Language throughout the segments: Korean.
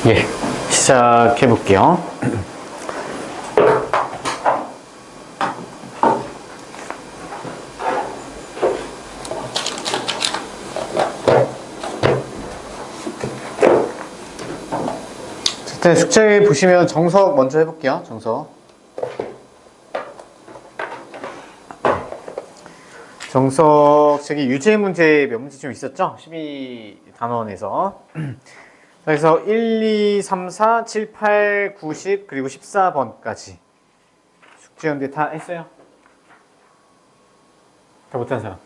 예, 시작해 볼게요. 일단 숙제 보시면 정석 먼저 해볼게요. 정석 책이 유제 문제 몇 문제 좀 있었죠? 12단원에서. 그래서 1, 2, 3, 4, 7, 8, 9, 10 그리고 14번까지 숙제 연대 다 했어요? 다 못한 사람?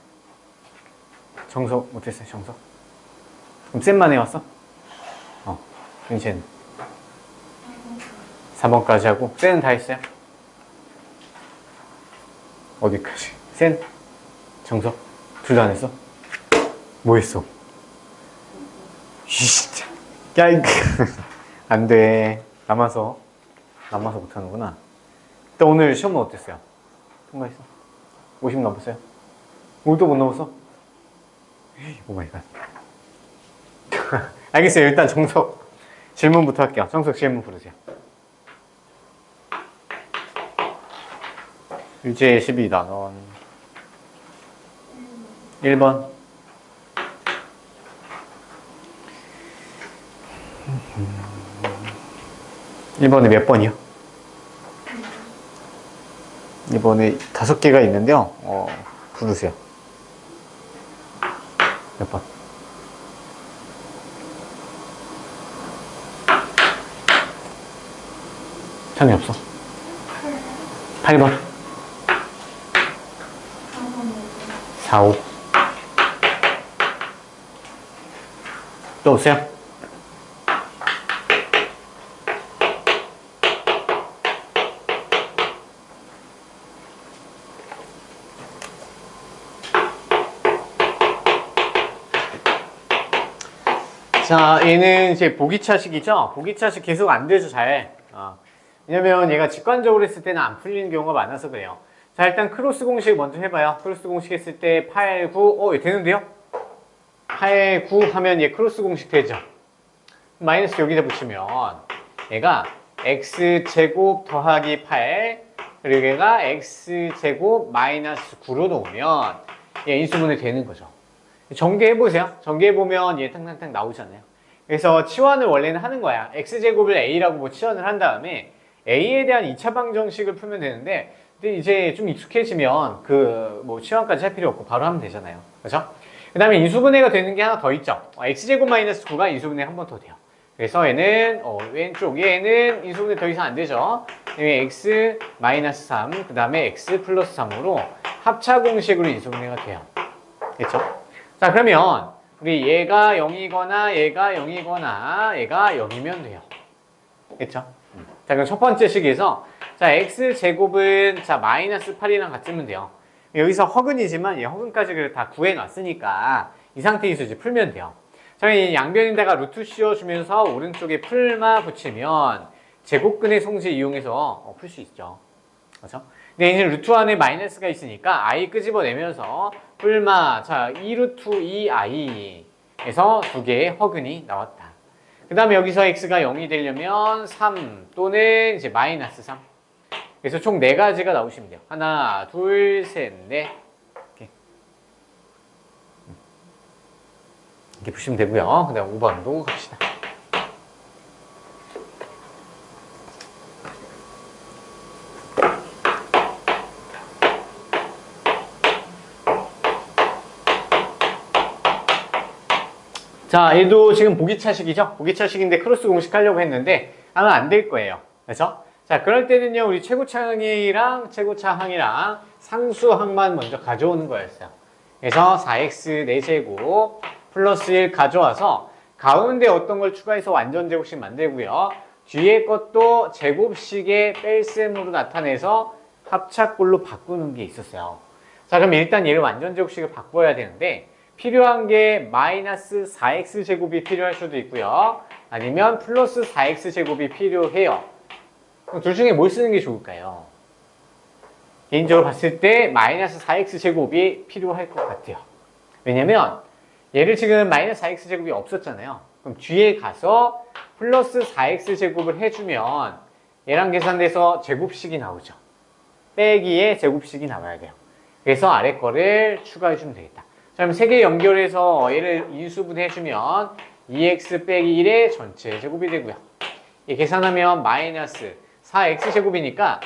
정석 못했어요? 정석? 그럼 쌤만 해왔어? 윤채는 4번까지 하고 쌤은 다 했어요? 어디까지? 쌤? 정석? 둘 다 안 했어? 뭐 했어? 진짜 야 이거 안돼 남아서 못하는구나. 일단 오늘 시험은 어땠어요? 통과했어? 50 넘었어요? 오늘도 못 넘었어? 오마이갓. 알겠어요. 일단 정석 질문부터 할게요. 정석 질문 부르세요. 유제 12단원 1번. 이번에 몇 번이요? 이번에 5개가 있는데요. 부르세요. 몇 번? 참이 없어. 8번. 4, 5. 또 없어요? 자, 얘는 이제 보기차식이죠? 보기차식 계속 안 되죠, 잘. 왜냐면 얘가 직관적으로 했을 때는 안 풀리는 경우가 많아서 그래요. 자, 일단 크로스 공식 먼저 해봐요. 크로스 공식 했을 때 8, 9, 얘 되는데요? 8, 9 하면 얘 크로스 공식 되죠? 마이너스 여기다 붙이면 얘가 x제곱 더하기 8 그리고 얘가 x제곱 마이너스 9로 놓으면 얘 인수분해 되는 거죠. 전개해보세요. 전개해보면 얘 탕탕탕 나오잖아요. 그래서 치환을 원래는 하는 거야. x제곱을 a라고 뭐 치환을 한 다음에 a에 대한 2차 방정식을 풀면 되는데 근데 이제 좀 익숙해지면 그 뭐 치환까지 할 필요 없고 바로 하면 되잖아요. 그렇죠? 그 다음에 인수분해가 되는 게 하나 더 있죠. x제곱 마이너스 9가 인수분해 한 번 더 돼요. 그래서 얘는 왼쪽 얘는 인수분해 더 이상 안 되죠. x 마이너스 3, 그 다음에 x 플러스 3으로 합차 공식으로 인수분해가 돼요. 됐죠? 자, 그러면 우리 얘가 0이거나 얘가 0이거나 얘가 0이면 돼요. 됐죠? 자, 그럼 첫 번째 식에서 자, x제곱은 자, 마이너스 8이랑 같으면 돼요. 여기서 허근이지만 얘 허근까지 다 구해놨으니까 이 상태에서 이제 풀면 돼요. 자, 이 양변에다가 루트 씌워주면서 오른쪽에 풀마 붙이면 제곱근의 성질 이용해서 풀 수 있죠. 그렇죠? 근데 이제 루트 안에 마이너스가 있으니까 i 끄집어내면서 풀마 자 2루트 2i에서 두 개의 허근이 나왔다. 그 다음에 여기서 x가 0이 되려면 3 또는 이제 마이너스 3. 그래서 총 4가지가 나오시면 돼요. 하나, 둘, 셋, 넷. 이렇게 푸시면 되고요. 그 다음 5번도 갑시다. 자, 얘도 지금 보기차식이죠? 보기차식인데 크로스 공식 하려고 했는데 아마 안 될 거예요. 그래서 자, 그럴 때는요, 우리 최고차항이랑 최고차항이랑 상수항만 먼저 가져오는 거였어요. 그래서 4x 4제곱 플러스 1 가져와서 가운데 어떤 걸 추가해서 완전 제곱식 만들고요. 뒤에 것도 제곱식의 뺄셈으로 나타내서 합차꼴로 바꾸는 게 있었어요. 자, 그럼 일단 얘를 완전 제곱식을 바꿔야 되는데 필요한 게 마이너스 4x제곱이 필요할 수도 있고요. 아니면 플러스 4x제곱이 필요해요. 그럼 둘 중에 뭘 쓰는 게 좋을까요? 개인적으로 봤을 때 마이너스 4x제곱이 필요할 것 같아요. 왜냐면 얘를 지금 마이너스 4x제곱이 없었잖아요. 그럼 뒤에 가서 플러스 4x제곱을 해주면 얘랑 계산돼서 제곱식이 나오죠. 빼기의 제곱식이 나와야 돼요. 그래서 아래 거를 추가해주면 되겠다. 자, 그럼 3개 연결해서 얘를 인수분해해주면 2x 빼기 1의 전체 제곱이 되고요. 이 계산하면 마이너스 4x제곱이니까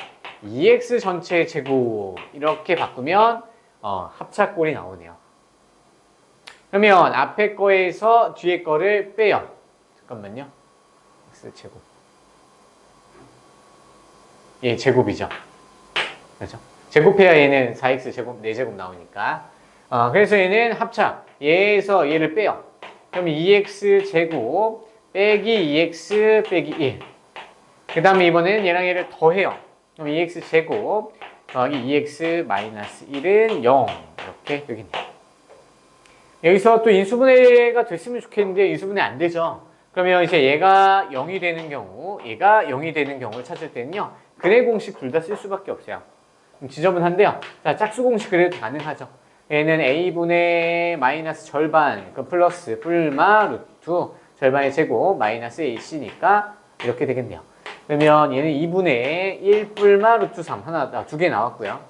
2x 전체 제곱 이렇게 바꾸면 합차꼴이 나오네요. 그러면 앞에 거에서 뒤에 거를 빼요. 잠깐만요. x제곱. 얘 제곱이죠. 그렇죠? 제곱해야 얘는 4x제곱, 4제곱 나오니까. 그래서 얘는 합차. 얘에서 얘를 빼요. 그럼 2x제곱 빼기 2x 빼기 1. 그 다음에 이번에는 얘랑 얘를 더해요. 그럼 2x제곱 더하기 2x 마이너스 1은 0. 이렇게 되겠네요. 여기서 또 인수분해가 됐으면 좋겠는데 인수분해 안 되죠. 그러면 이제 얘가 0이 되는 경우, 얘가 0이 되는 경우를 찾을 때는요. 근의 공식 둘 다 쓸 수밖에 없어요. 그럼 지저분한데요. 자, 짝수 공식 그래도 가능하죠. 얘는 a분의 마이너스 절반, 그 플러스 뿔마 루트 절반의 제곱 마이너스 ac니까 이렇게 되겠네요. 그러면 얘는 2분의 1뿔마 루트 3 하나, 두 개 나왔고요.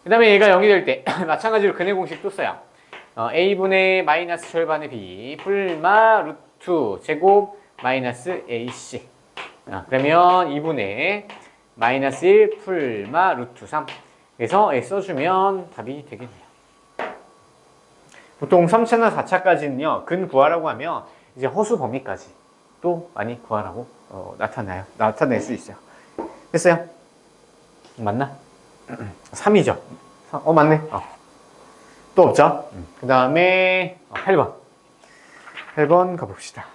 그 다음에 얘가 0이 될 때 마찬가지로 근의 공식 또 써요. a분의 마이너스 절반의 b 뿔마 루트 제곱 마이너스 ac. 그러면 2분의 마이너스 1 뿔마 루트 3. 그래서 써주면 답이 되겠네요. 보통 3차나 4차까지는요, 근 구하라고 하면 이제 허수 범위까지 또 많이 구하라고 나타낼 수 있어요. 됐어요? 맞나? 3이죠. 맞네. 또 없죠? 그 다음에 8번. 8번 가봅시다.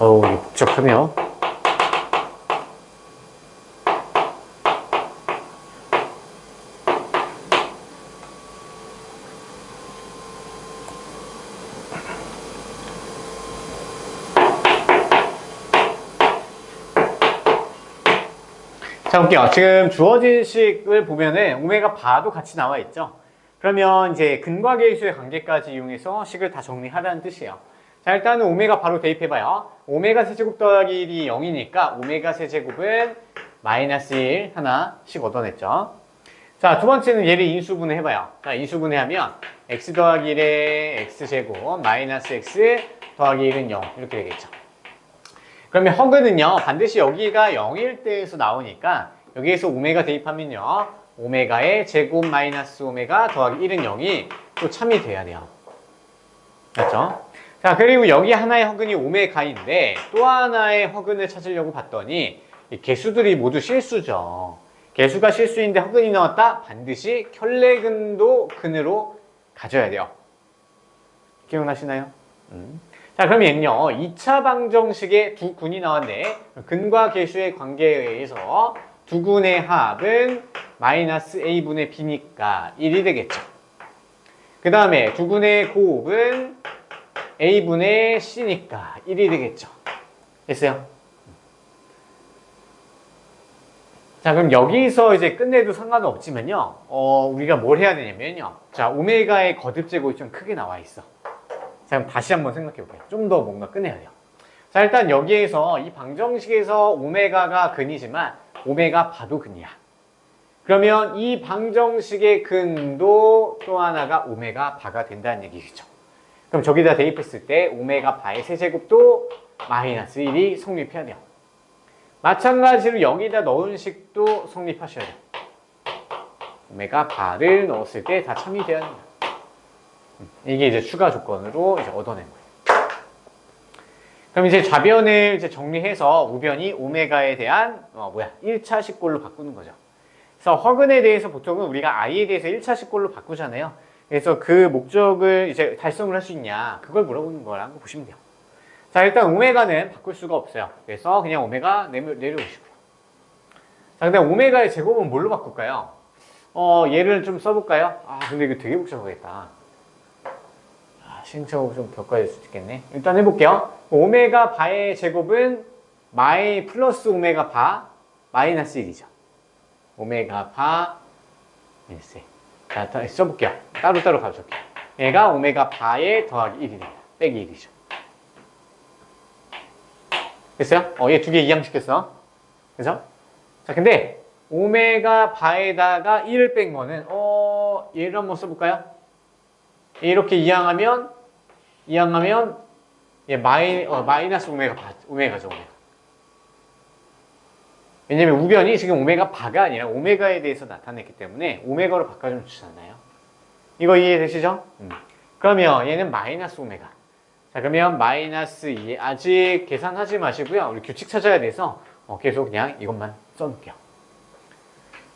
이거 복잡하네요. 자, 볼게요. 지금 주어진 식을 보면은 오메가 바도 같이 나와 있죠. 그러면 이제 근과 계수의 관계까지 이용해서 식을 다 정리하라는 뜻이에요. 자, 일단은 오메가 바로 대입해봐요. 오메가 세제곱 더하기 1이 0이니까 오메가 세제곱은 마이너스 1 하나씩 얻어냈죠. 자, 두 번째는 얘를 인수분해 해봐요. 자, 인수분해하면 x 더하기 1의 x제곱 마이너스 x 더하기 1은 0 이렇게 되겠죠. 그러면 허그는요, 반드시 여기가 0일 때에서 나오니까 여기에서 오메가 대입하면요, 오메가의 제곱 마이너스 오메가 더하기 1은 0이 또 참이 돼야 돼요. 맞죠? 자, 그리고 여기 하나의 허근이 오메가인데 또 하나의 허근을 찾으려고 봤더니 이 개수들이 모두 실수죠. 개수가 실수인데 허근이 나왔다? 반드시 켤레근도 근으로 가져야 돼요. 기억나시나요? 자, 그럼 얘는요, 2차 방정식에 두 근이 나왔네. 근과 개수의 관계에 의해서 두 근의 합은 마이너스 a분의 b니까 1이 되겠죠. 그 다음에 두 근의 곱은 a분의 c니까 1이 되겠죠. 됐어요? 자, 그럼 여기서 이제 끝내도 상관은 없지만요, 우리가 뭘 해야 되냐면요. 자, 오메가의 거듭제곱이 좀 크게 나와 있어. 자, 그럼 다시 한번 생각해 볼게요. 좀 더 뭔가 꺼내야 돼요. 자, 일단 여기에서 이 방정식에서 오메가가 근이지만 오메가 바도 근이야. 그러면 이 방정식의 근도 또 하나가 오메가 바가 된다는 얘기죠. 그럼 저기다 대입했을 때 오메가 바의 세제곱도 마이너스 1이 성립해야 돼요. 마찬가지로 여기다 넣은 식도 성립하셔야 돼요. 오메가 바를 넣었을 때 다 참이 돼야 됩니다. 이게 이제 추가 조건으로 이제 얻어낸 거예요. 그럼 이제 좌변을 이제 정리해서 우변이 오메가에 대한 1차 식꼴로 바꾸는 거죠. 그래서 허근에 대해서 보통은 우리가 i에 대해서 1차 식꼴로 바꾸잖아요. 그래서 그 목적을 이제 달성을 할 수 있냐, 그걸 물어보는 거라고 보시면 돼요. 자, 일단 오메가는 바꿀 수가 없어요. 그래서 그냥 오메가 내려오시고요. 자, 근데 오메가의 제곱은 뭘로 바꿀까요? 얘를 좀 써볼까요? 근데 이거 되게 복잡하겠다. 시행착오가 좀 겪어야 될 수도 있겠네. 일단 해볼게요. 오메가 바의 제곱은 마이 플러스 오메가 바 마이너스 1이죠. 오메가 바 마이너스 1. 자, 써볼게요. 따로따로 가져올게요. 얘가 오메가 바에 더하기 1이 됩니다. 빼기 1이죠. 됐어요? 얘 두 개 이항시켰어. 그죠? 자, 근데 오메가 바에다가 1을 뺀 거는 얘를 한번 써볼까요? 이렇게 이항하면 얘 마이너스 오메가죠, 오메가. 왜냐면 우변이 지금 오메가 바가 아니라 오메가에 대해서 나타냈기 때문에 오메가로 바꿔주면 좋잖아요. 이거 이해되시죠? 그러면 얘는 마이너스 오메가. 자, 그러면 마이너스 2. 아직 계산하지 마시고요. 우리 규칙 찾아야 돼서 계속 그냥 이것만 써놓을게요.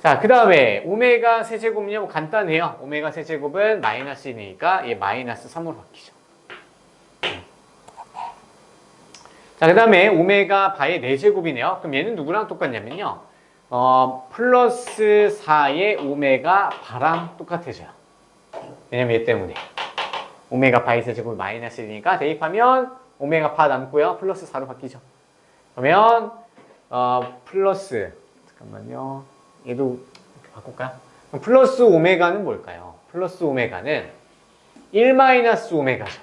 자, 그 다음에 오메가 세제곱은요, 뭐 간단해요. 오메가 세제곱은 마이너스 1이니까 얘 마이너스 3으로 바뀌죠. 자, 그 다음에 오메가 바의 4제곱이네요. 그럼 얘는 누구랑 똑같냐면요. 플러스 4의 오메가 바랑 똑같아져요. 왜냐면 얘 때문에. 오메가 바의 세제곱이 마이너스 1이니까 대입하면 오메가 바 남고요. 플러스 4로 바뀌죠. 그러면 플러스, 잠깐만요. 얘도 바꿀까요? 그럼 플러스 오메가는 뭘까요? 플러스 오메가는 1 마이너스 오메가죠.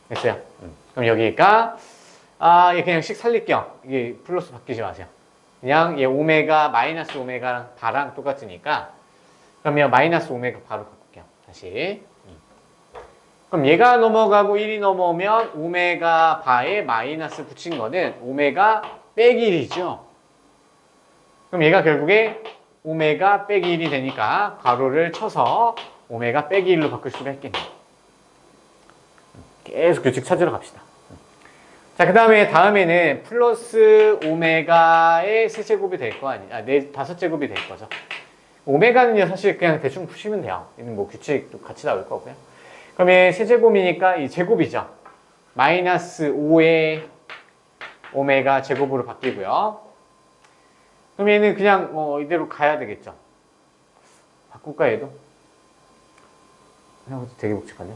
됐어요? 그럼 여기가 얘 그냥 식 살릴게요. 이게 플러스 바뀌지 마세요. 그냥 얘 오메가 마이너스 오메가랑 바랑 똑같으니까 그러면 마이너스 오메가 바로 바꿀게요. 다시. 그럼 얘가 넘어가고 1이 넘어오면 오메가 바에 마이너스 붙인 거는 오메가 빼기 1이죠. 그럼 얘가 결국에 오메가 빼기 1이 되니까 괄호를 쳐서 오메가 빼기 1로 바꿀 수가 있겠네요. 계속 규칙 찾으러 갑시다. 자, 그 다음에는 플러스 오메가의 세제곱이 될 거 아니야. 5제곱이 될 거죠. 오메가는요, 사실 그냥 대충 푸시면 돼요. 얘는 뭐 규칙도 같이 나올 거고요. 그러면 세제곱이니까 이 제곱이죠. 마이너스 5의 오메가 제곱으로 바뀌고요. 그럼 얘는 그냥 이대로 가야 되겠죠. 바꿀까, 얘도? 생각보다 되게 복잡하네.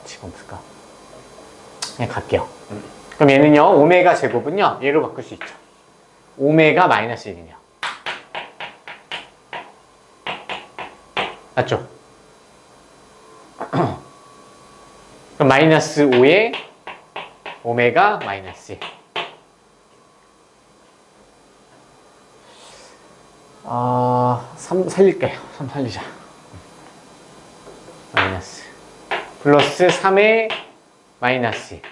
규칙 없을까? 그냥 갈게요. 그럼 얘는요, 오메가 제곱은요, 얘로 바꿀 수 있죠. 오메가 마이너스 1이네요. 맞죠? 그럼 마이너스 5에 오메가 마이너스 1. 살릴게요. 3 살리자. 마이너스. 플러스 3에 마이너스 1.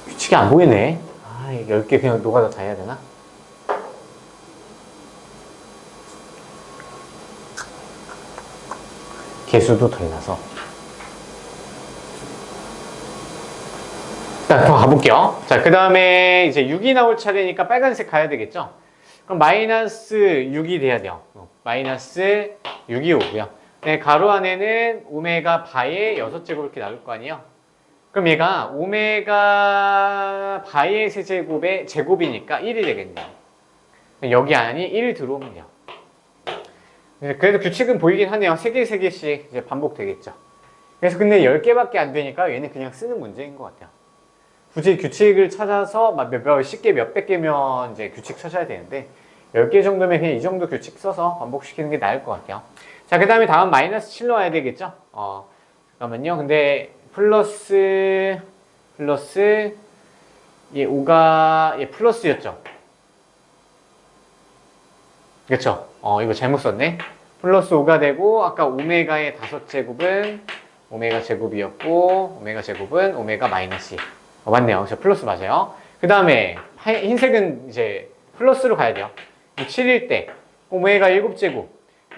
규칙이 안 보이네. 10개 그냥 노가다 다 해야 되나? 개수도 덜 나서. 자, 더 가볼게요. 자, 그 다음에 이제 6이 나올 차례니까 빨간색 가야 되겠죠? 그럼 마이너스 6이 돼야 돼요. 마이너스 6이 오고요. 네, 가로 안에는 오메가 바의 6제곱 이렇게 나올 거 아니에요? 그럼 얘가 오메가 바의 세제곱의 제곱이니까 1이 되겠네요. 여기 안이 1 들어오면 돼요. 그래도 규칙은 보이긴 하네요. 3개씩 이제 반복되겠죠. 그래서 근데 10개밖에 안 되니까 얘는 그냥 쓰는 문제인 것 같아요. 굳이 규칙을 찾아서 몇십 개, 몇백 개면 이제 규칙 찾아야 되는데 10개 정도면 그냥 이 정도 규칙 써서 반복시키는 게 나을 것 같아요. 자, 그 다음에 다음 마이너스 7 넣어야 되겠죠? 잠깐만요. 근데 플러스 얘 5가 얘 플러스였죠? 그쵸? 이거 잘못 썼네. 플러스 5가 되고 아까 오메가의 5제곱은 오메가 제곱이었고 오메가 제곱은 오메가 마이너스 1. 맞네요. 그래서 플러스 맞아요. 그 다음에 흰색은 이제 플러스로 가야 돼요. 7일 때 오메가 7제곱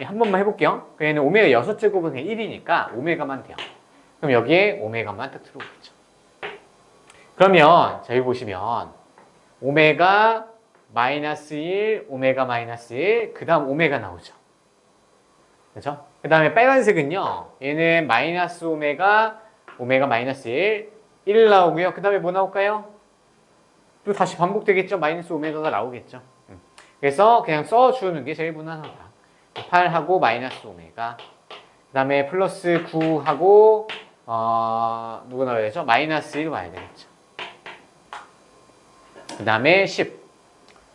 한 번만 해볼게요. 얘는 오메가 6제곱은 그냥 1이니까 오메가만 돼요. 그럼 여기에 오메가만 딱 들어오겠죠. 그러면 자 여기 보시면 오메가 마이너스 1, 오메가 마이너스 1, 그 다음 오메가 나오죠. 그렇죠? 그 다음에 빨간색은요. 얘는 마이너스 오메가, 오메가 마이너스 1, 1 나오고요. 그 다음에 뭐 나올까요? 또 다시 반복되겠죠. 마이너스 오메가가 나오겠죠. 그래서 그냥 써주는 게 제일 무난하다. 8하고 마이너스 오메가, 그 다음에 플러스 9하고 누구 나와야 되죠? 마이너스 1 와야 되겠죠. 그 다음에 10.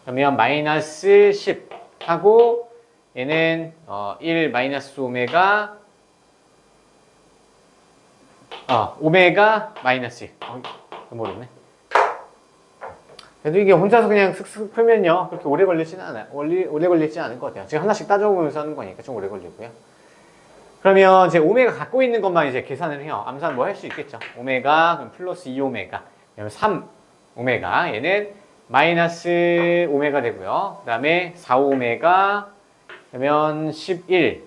그러면 마이너스 10 하고 얘는 1 마이너스 오메가 오메가 마이너스 1. 모르네. 그래도 이게 혼자서 그냥 슥슥 풀면요 그렇게 오래 걸리지는 않아요. 오래 걸리지 않을 것 같아요. 제가 하나씩 따져보면서 하는 거니까 좀 오래 걸리고요. 그러면 이제 오메가 갖고 있는 것만 이제 계산을 해요. 암산 뭐 할 수 있겠죠. 오메가 그럼 플러스 2오메가, 그러면 3 오메가, 얘는 마이너스 오메가 되고요. 그 다음에 4오메가, 그러면 11,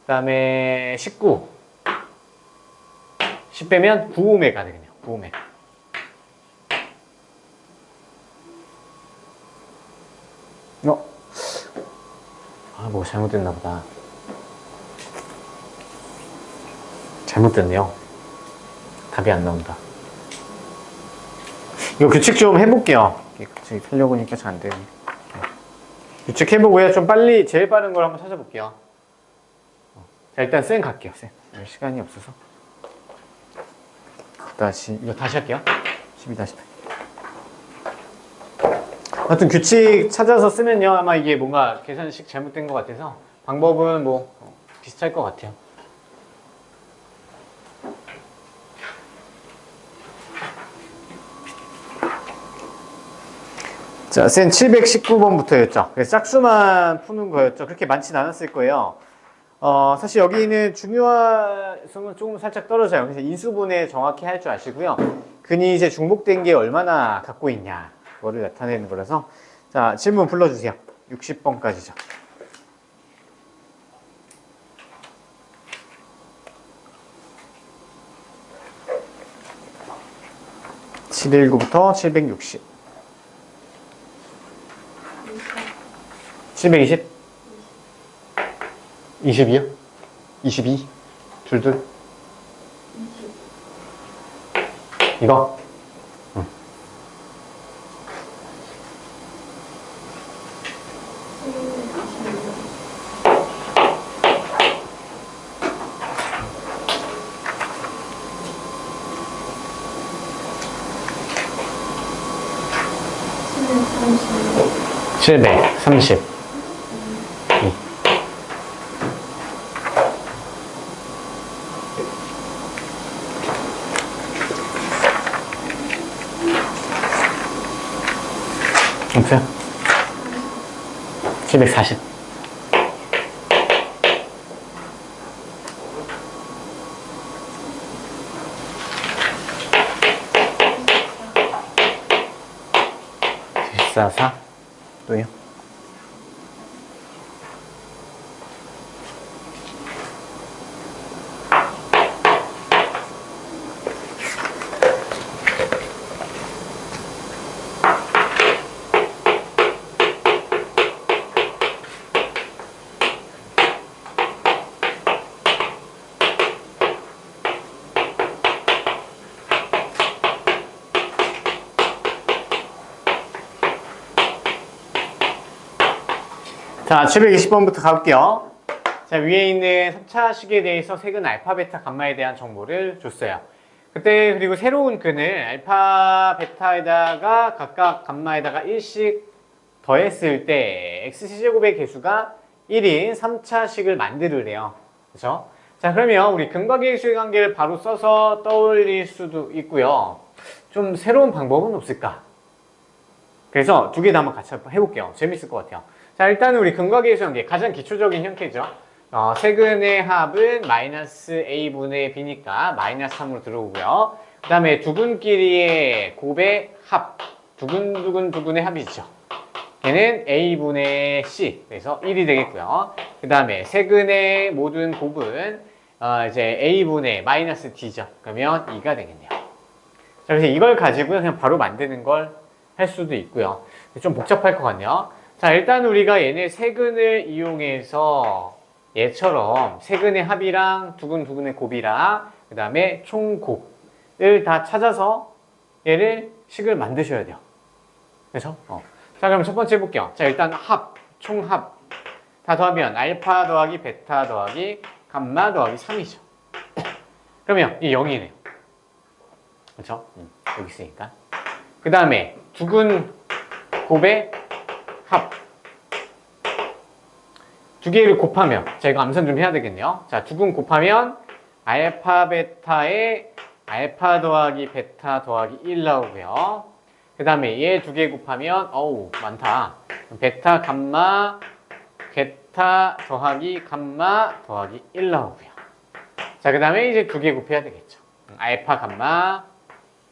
그 다음에 19, 10 빼면 9오메가 되겠네요. 9오메가. 뭐 잘못됐나 보다. 잘못됐네요. 답이 안 나온다. 이거 규칙 좀 해볼게요. 규칙 하려고 하니까 잘 안 되네. 규칙 해보고요. 좀 빨리, 제일 빠른 걸 한번 찾아볼게요. 자, 일단 쌤 갈게요. 쌤. 시간이 없어서. 이거 다시 할게요. 12-8. 하여튼 규칙 찾아서 쓰면요. 아마 이게 뭔가 계산식 잘못된 것 같아서 방법은 뭐 비슷할 것 같아요. 자, 쌤 719번부터였죠. 그래서 짝수만 푸는 거였죠. 그렇게 많진 않았을 거예요. 사실 여기는 중요성은 조금 살짝 떨어져요. 그래서 인수분해 정확히 할 줄 아시고요. 근이 이제 중복된 게 얼마나 갖고 있냐, 그거를 나타내는 거라서. 자, 질문 불러주세요. 60번까지죠. (719부터) (760) 720? 20이요? 22? 둘둘? 이거? 응. (730) 없어요? 740. (744) 또요? 자, 720번부터 가볼게요. 자, 위에 있는 3차식에 대해서 세근 알파, 베타, 감마에 대한 정보를 줬어요. 그때 그리고 새로운 근을 알파, 베타에다가 각각 감마에다가 1씩 더했을 때 xc제곱의 개수가 1인 3차식을 만들으래요. 그죠? 자, 그러면 우리 근과 계수의 관계를 바로 써서 떠올릴 수도 있고요. 좀 새로운 방법은 없을까? 그래서 두 개 다 한번 같이 해볼게요. 재밌을 것 같아요. 자, 일단은 우리 근과 계수 관계, 가장 기초적인 형태죠. 세근의 합은 마이너스 a분의 b니까 마이너스 3으로 들어오고요. 그 다음에 두근끼리의 곱의 합, 두근의 합이죠. 얘는 a분의 c, 그래서 1이 되겠고요. 그 다음에 세근의 모든 곱은 이제 a분의 마이너스 d죠. 그러면 2가 되겠네요. 자, 그래서 이걸 가지고 그냥 바로 만드는 걸 할 수도 있고요. 좀 복잡할 것 같네요. 자, 일단 우리가 얘네 세근을 이용해서 얘처럼 세근의 합이랑 두근두근의 곱이랑 그 다음에 총곱을 다 찾아서 얘를 식을 만드셔야 돼요. 그래서 자, 그럼 첫 번째 해볼게요. 자, 일단 합, 총합 다 더하면 알파 더하기 베타 더하기 감마 더하기 3이죠. 그러면 이 0이네요. 그렇죠? 여기 있으니까. 그 다음에 두근 곱의 합. 두 개를 곱하면, 자, 이거 암산 좀 해야 되겠네요. 자, 두근 곱하면 알파 베타에 알파 더하기 베타 더하기 1 나오고요. 그 다음에 얘 두 개 곱하면 어우 많다. 베타 감마 베타 더하기 감마 더하기 1 나오고요. 자, 그 다음에 이제 두 개 곱해야 되겠죠. 알파 감마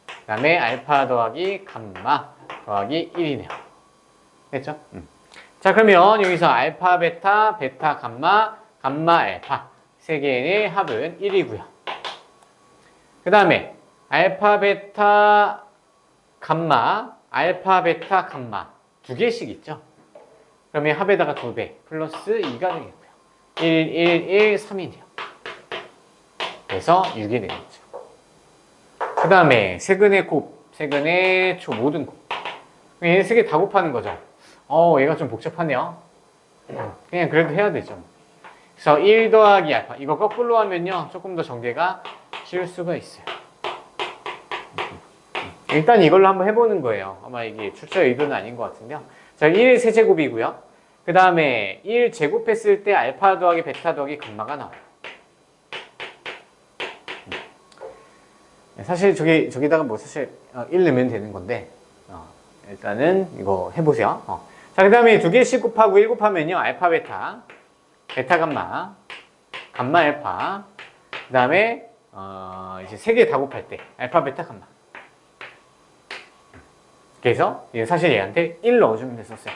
그 다음에 알파 더하기 감마 더하기 1이네요. 됐죠? 자, 그러면 여기서 알파 베타 베타 감마 감마 알파 세 개의 합은 1이고요. 그 다음에 알파 베타 감마 알파 베타 감마 두 개씩 있죠. 그러면 합에다가 2배 플러스 2가 되겠고요. 1, 1, 1, 3이네요. 그래서 6이 되겠죠. 그 다음에 세근의 곱, 세근의 초, 모든 곱. 얘네 세 개 다 곱하는 거죠. 얘가 좀 복잡하네요. 그냥 그래도 해야 되죠. 그래서 1 더하기 알파. 이거 거꾸로 하면요. 조금 더 전개가 쉬울 수가 있어요. 일단 이걸로 한번 해보는 거예요. 아마 이게 출제 의도는 아닌 것 같은데요. 자, 1 세제곱이고요. 그 다음에 1 제곱했을 때 알파 더하기 베타 더하기 감마가 나와요. 사실 저기다가 뭐 사실 1 넣으면 되는 건데 일단은 이거 해보세요. 자, 그 다음에 두 개씩 곱하고 1 곱하면요. 알파 베타, 베타 감마, 감마 알파, 그 다음에 이제 세 개 다 곱할 때 알파 베타 감마. 그래서 사실 얘한테 1 넣어주면 됐었어요.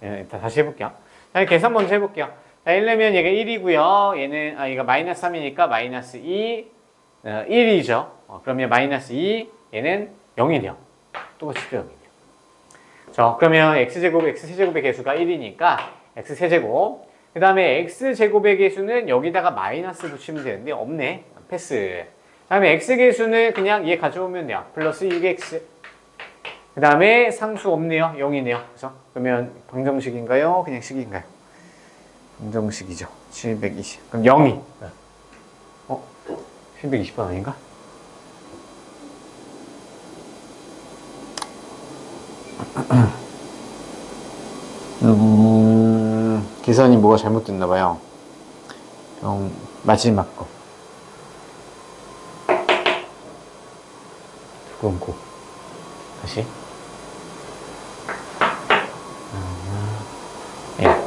일단 다시 해볼게요. 자, 계산 먼저 해볼게요. 자, 1 넣으면 얘가 1이고요. 얘는 얘가 마이너스 3이니까 마이너스 2, 1이죠. 그러면 마이너스 2, 얘는 0이네요. 똑같이 0이네요. 그러면 x제곱, x세제곱의 개수가 1이니까 x세제곱. 그 다음에 x제곱의 개수는 여기다가 마이너스 붙이면 되는데 없네. 패스. 그 다음에 x개수는 그냥 얘 가져오면 돼요. 플러스 6x. 그 다음에 상수 없네요. 0이네요. 그래서 그러면 방정식인가요? 그냥 식인가요? 방정식이죠. 720. 그럼 0이. 720번 아닌가? 계산이 뭐가 잘못됐나봐요. 마지막 거. 그건 고. 다시. 예. 맞다.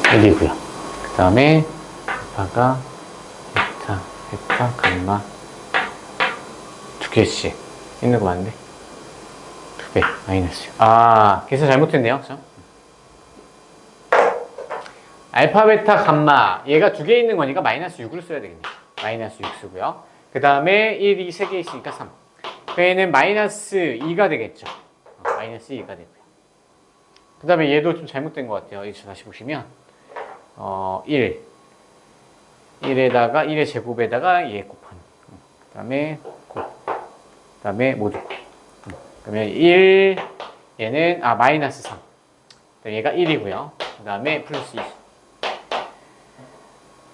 1이고요. 그 다음에 알파가 베타, 감마 두 개씩 있는 거 맞는데? 2배 마이너스. 계산 잘못했네요. 그쵸? 알파, 베타, 감마 얘가 두 개 있는 거니까 마이너스 6을 써야 되겠네요. 마이너스 6 쓰고요. 그 다음에 1이 3개 있으니까 3. 얘는 마이너스 2가 되겠죠. 마이너스 2가 되고요. 그 다음에 얘도 좀 잘못된 것 같아요. 이거 다시 보시면 1 1에다가 1의 제곱에다가 얘 곱하는. 그 다음에 곱. 그 다음에 모두 곱. 그러면 1 얘는 마이너스 3. 얘가 1이고요. 그 다음에 플러스 2.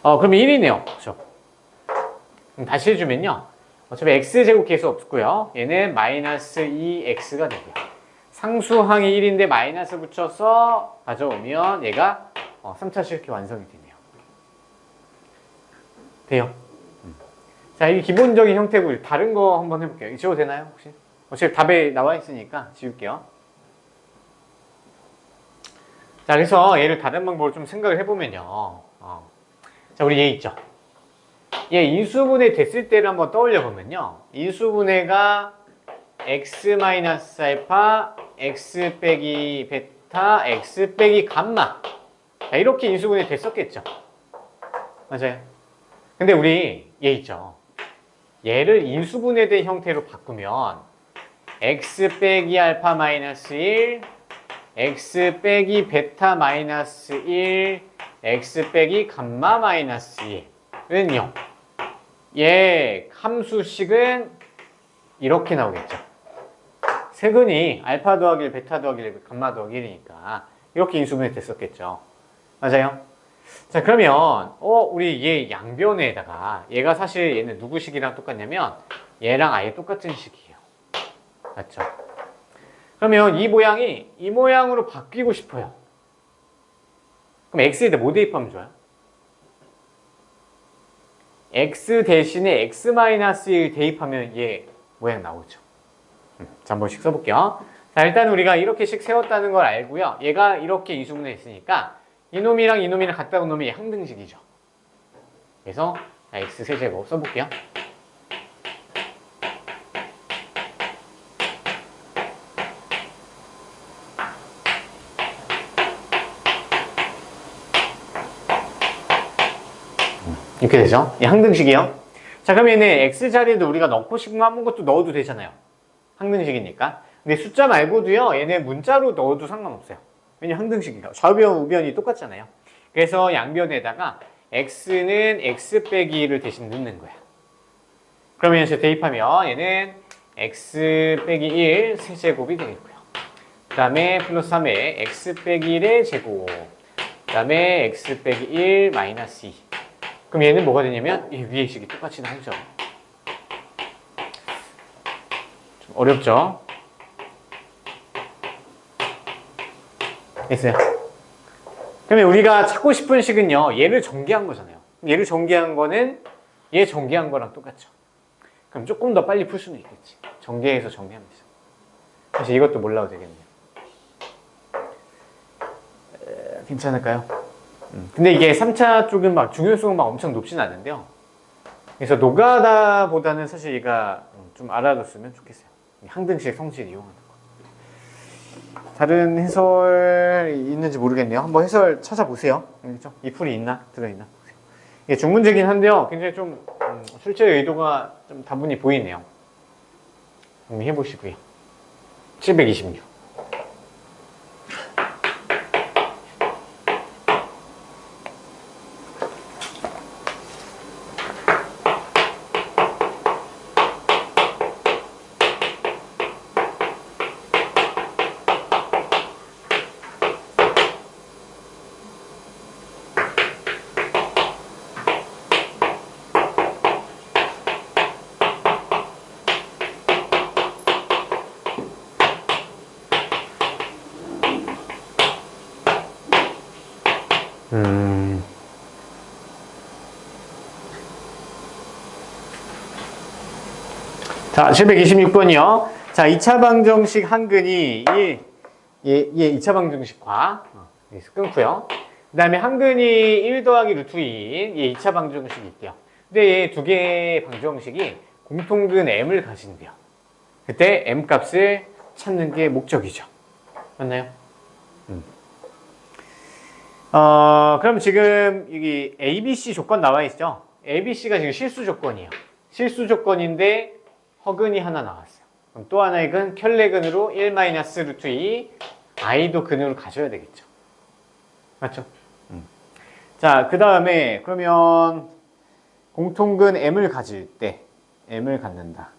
그러면 1이네요. 그렇죠? 그럼 다시 해주면요. 어차피 x제곱 계수 없고요. 얘는 마이너스 2x가 되고요. 상수항이 1인데 마이너스 붙여서 가져오면 얘가 3차식 이렇게 완성이 되네요. 돼요. 자, 이게 기본적인 형태고 다른 거 한번 해볼게요. 지워도 되나요? 혹시? 어차피 답에 나와 있으니까 지울게요. 자, 그래서 얘를 다른 방법으로 좀 생각을 해보면요. 자, 우리 얘 있죠? 얘 인수분해 됐을 때를 한번 떠올려 보면요. 인수분해가 x-알파, x 빼기 베타, x 빼기 감마. 자, 이렇게 인수분해 됐었겠죠. 맞아요. 근데 우리 얘 있죠. 얘를 인수분해된 형태로 바꾸면 x 빼기 알파 마이너스 1, x 빼기 베타 마이너스 1, x 빼기 감마 마이너스 1은 0. 얘 함수식은 이렇게 나오겠죠. 세근이 알파 더하기 1, 베타 더하기 1, 감마 더하기 1이니까 이렇게 인수분해 됐었겠죠. 맞아요? 자, 그러면 우리 얘 양변에다가 얘가 사실 얘는 누구 식이랑 똑같냐면 얘랑 아예 똑같은 식이에요. 맞죠? 그러면 이 모양이 이 모양으로 바뀌고 싶어요. 그럼 x에다 뭐 대입하면 좋아요? x 대신에 x-1 대입하면 얘 모양 나오죠. 자, 한 번씩 써볼게요. 자, 일단 우리가 이렇게씩 세웠다는 걸 알고요. 얘가 이렇게 인수분해 했으니까 이놈이랑 이놈이랑 같다 온 놈이 항등식이죠. 그래서 x 세제곱 써볼게요. 이렇게 되죠. 이 항등식이요. 자, 그러면 얘는 x 자리에도 우리가 넣고 싶은 거 아무것도 넣어도 되잖아요. 항등식이니까. 근데 숫자 말고도요, 얘네 문자로 넣어도 상관없어요. 왜냐면 항등식이니까. 좌변, 우변이 똑같잖아요. 그래서 양변에다가 x는 x 빼기 1을 대신 넣는 거야. 그러면 이제 대입하면 얘는 x 빼기 1 세제곱이 되겠고요. 그 다음에 플러스 3에 x 빼기 1의 제곱. 그 다음에 x 빼기 1 마이너스 2. 그럼 얘는 뭐가 되냐면 이 위의 식이 똑같이 나오죠. 좀 어렵죠? 됐어요. 그러면 우리가 찾고 싶은 식은요, 얘를 전개한 거잖아요. 얘를 전개한 거는 얘 전개한 거랑 똑같죠. 그럼 조금 더 빨리 풀 수는 있겠지. 전개해서 정리하면 되죠. 사실 이것도 몰라도 되겠네요. 괜찮을까요? 근데 이게 3차 쪽은 막 중요성은 막 엄청 높진 않은데요. 그래서 노가다보다는 사실 얘가 좀 알아뒀으면 좋겠어요. 항등식 성질 이용하는 거. 다른 해설 있는지 모르겠네요. 한번 해설 찾아보세요. 그렇죠? 이 풀이 있나? 들어있나? 이게 중문제긴 한데요. 굉장히 좀 출제 의도가 좀 다분히 보이네요. 한번 해보시고요. 726. 자, 726번이요. 자, 2차 방정식 한근이 얘 2차 방정식과 여기서 끊고요. 그 다음에 한근이 1 더하기 루트 2인 얘 2차 방정식이 있대요. 근데 얘 두 개의 방정식이 공통근 m을 가진대요. 그때 m 값을 찾는 게 목적이죠. 맞나요? 그럼 지금 여기 ABC 조건 나와 있죠? ABC가 지금 실수 조건이에요. 실수 조건인데 허근이 하나 나왔어요. 그럼 또 하나의 근, 켤레근으로 1-루트 2, i도 근으로 가져야 되겠죠. 맞죠? 자, 그 다음에 그러면 공통근 m을 가질 때 m을 갖는다.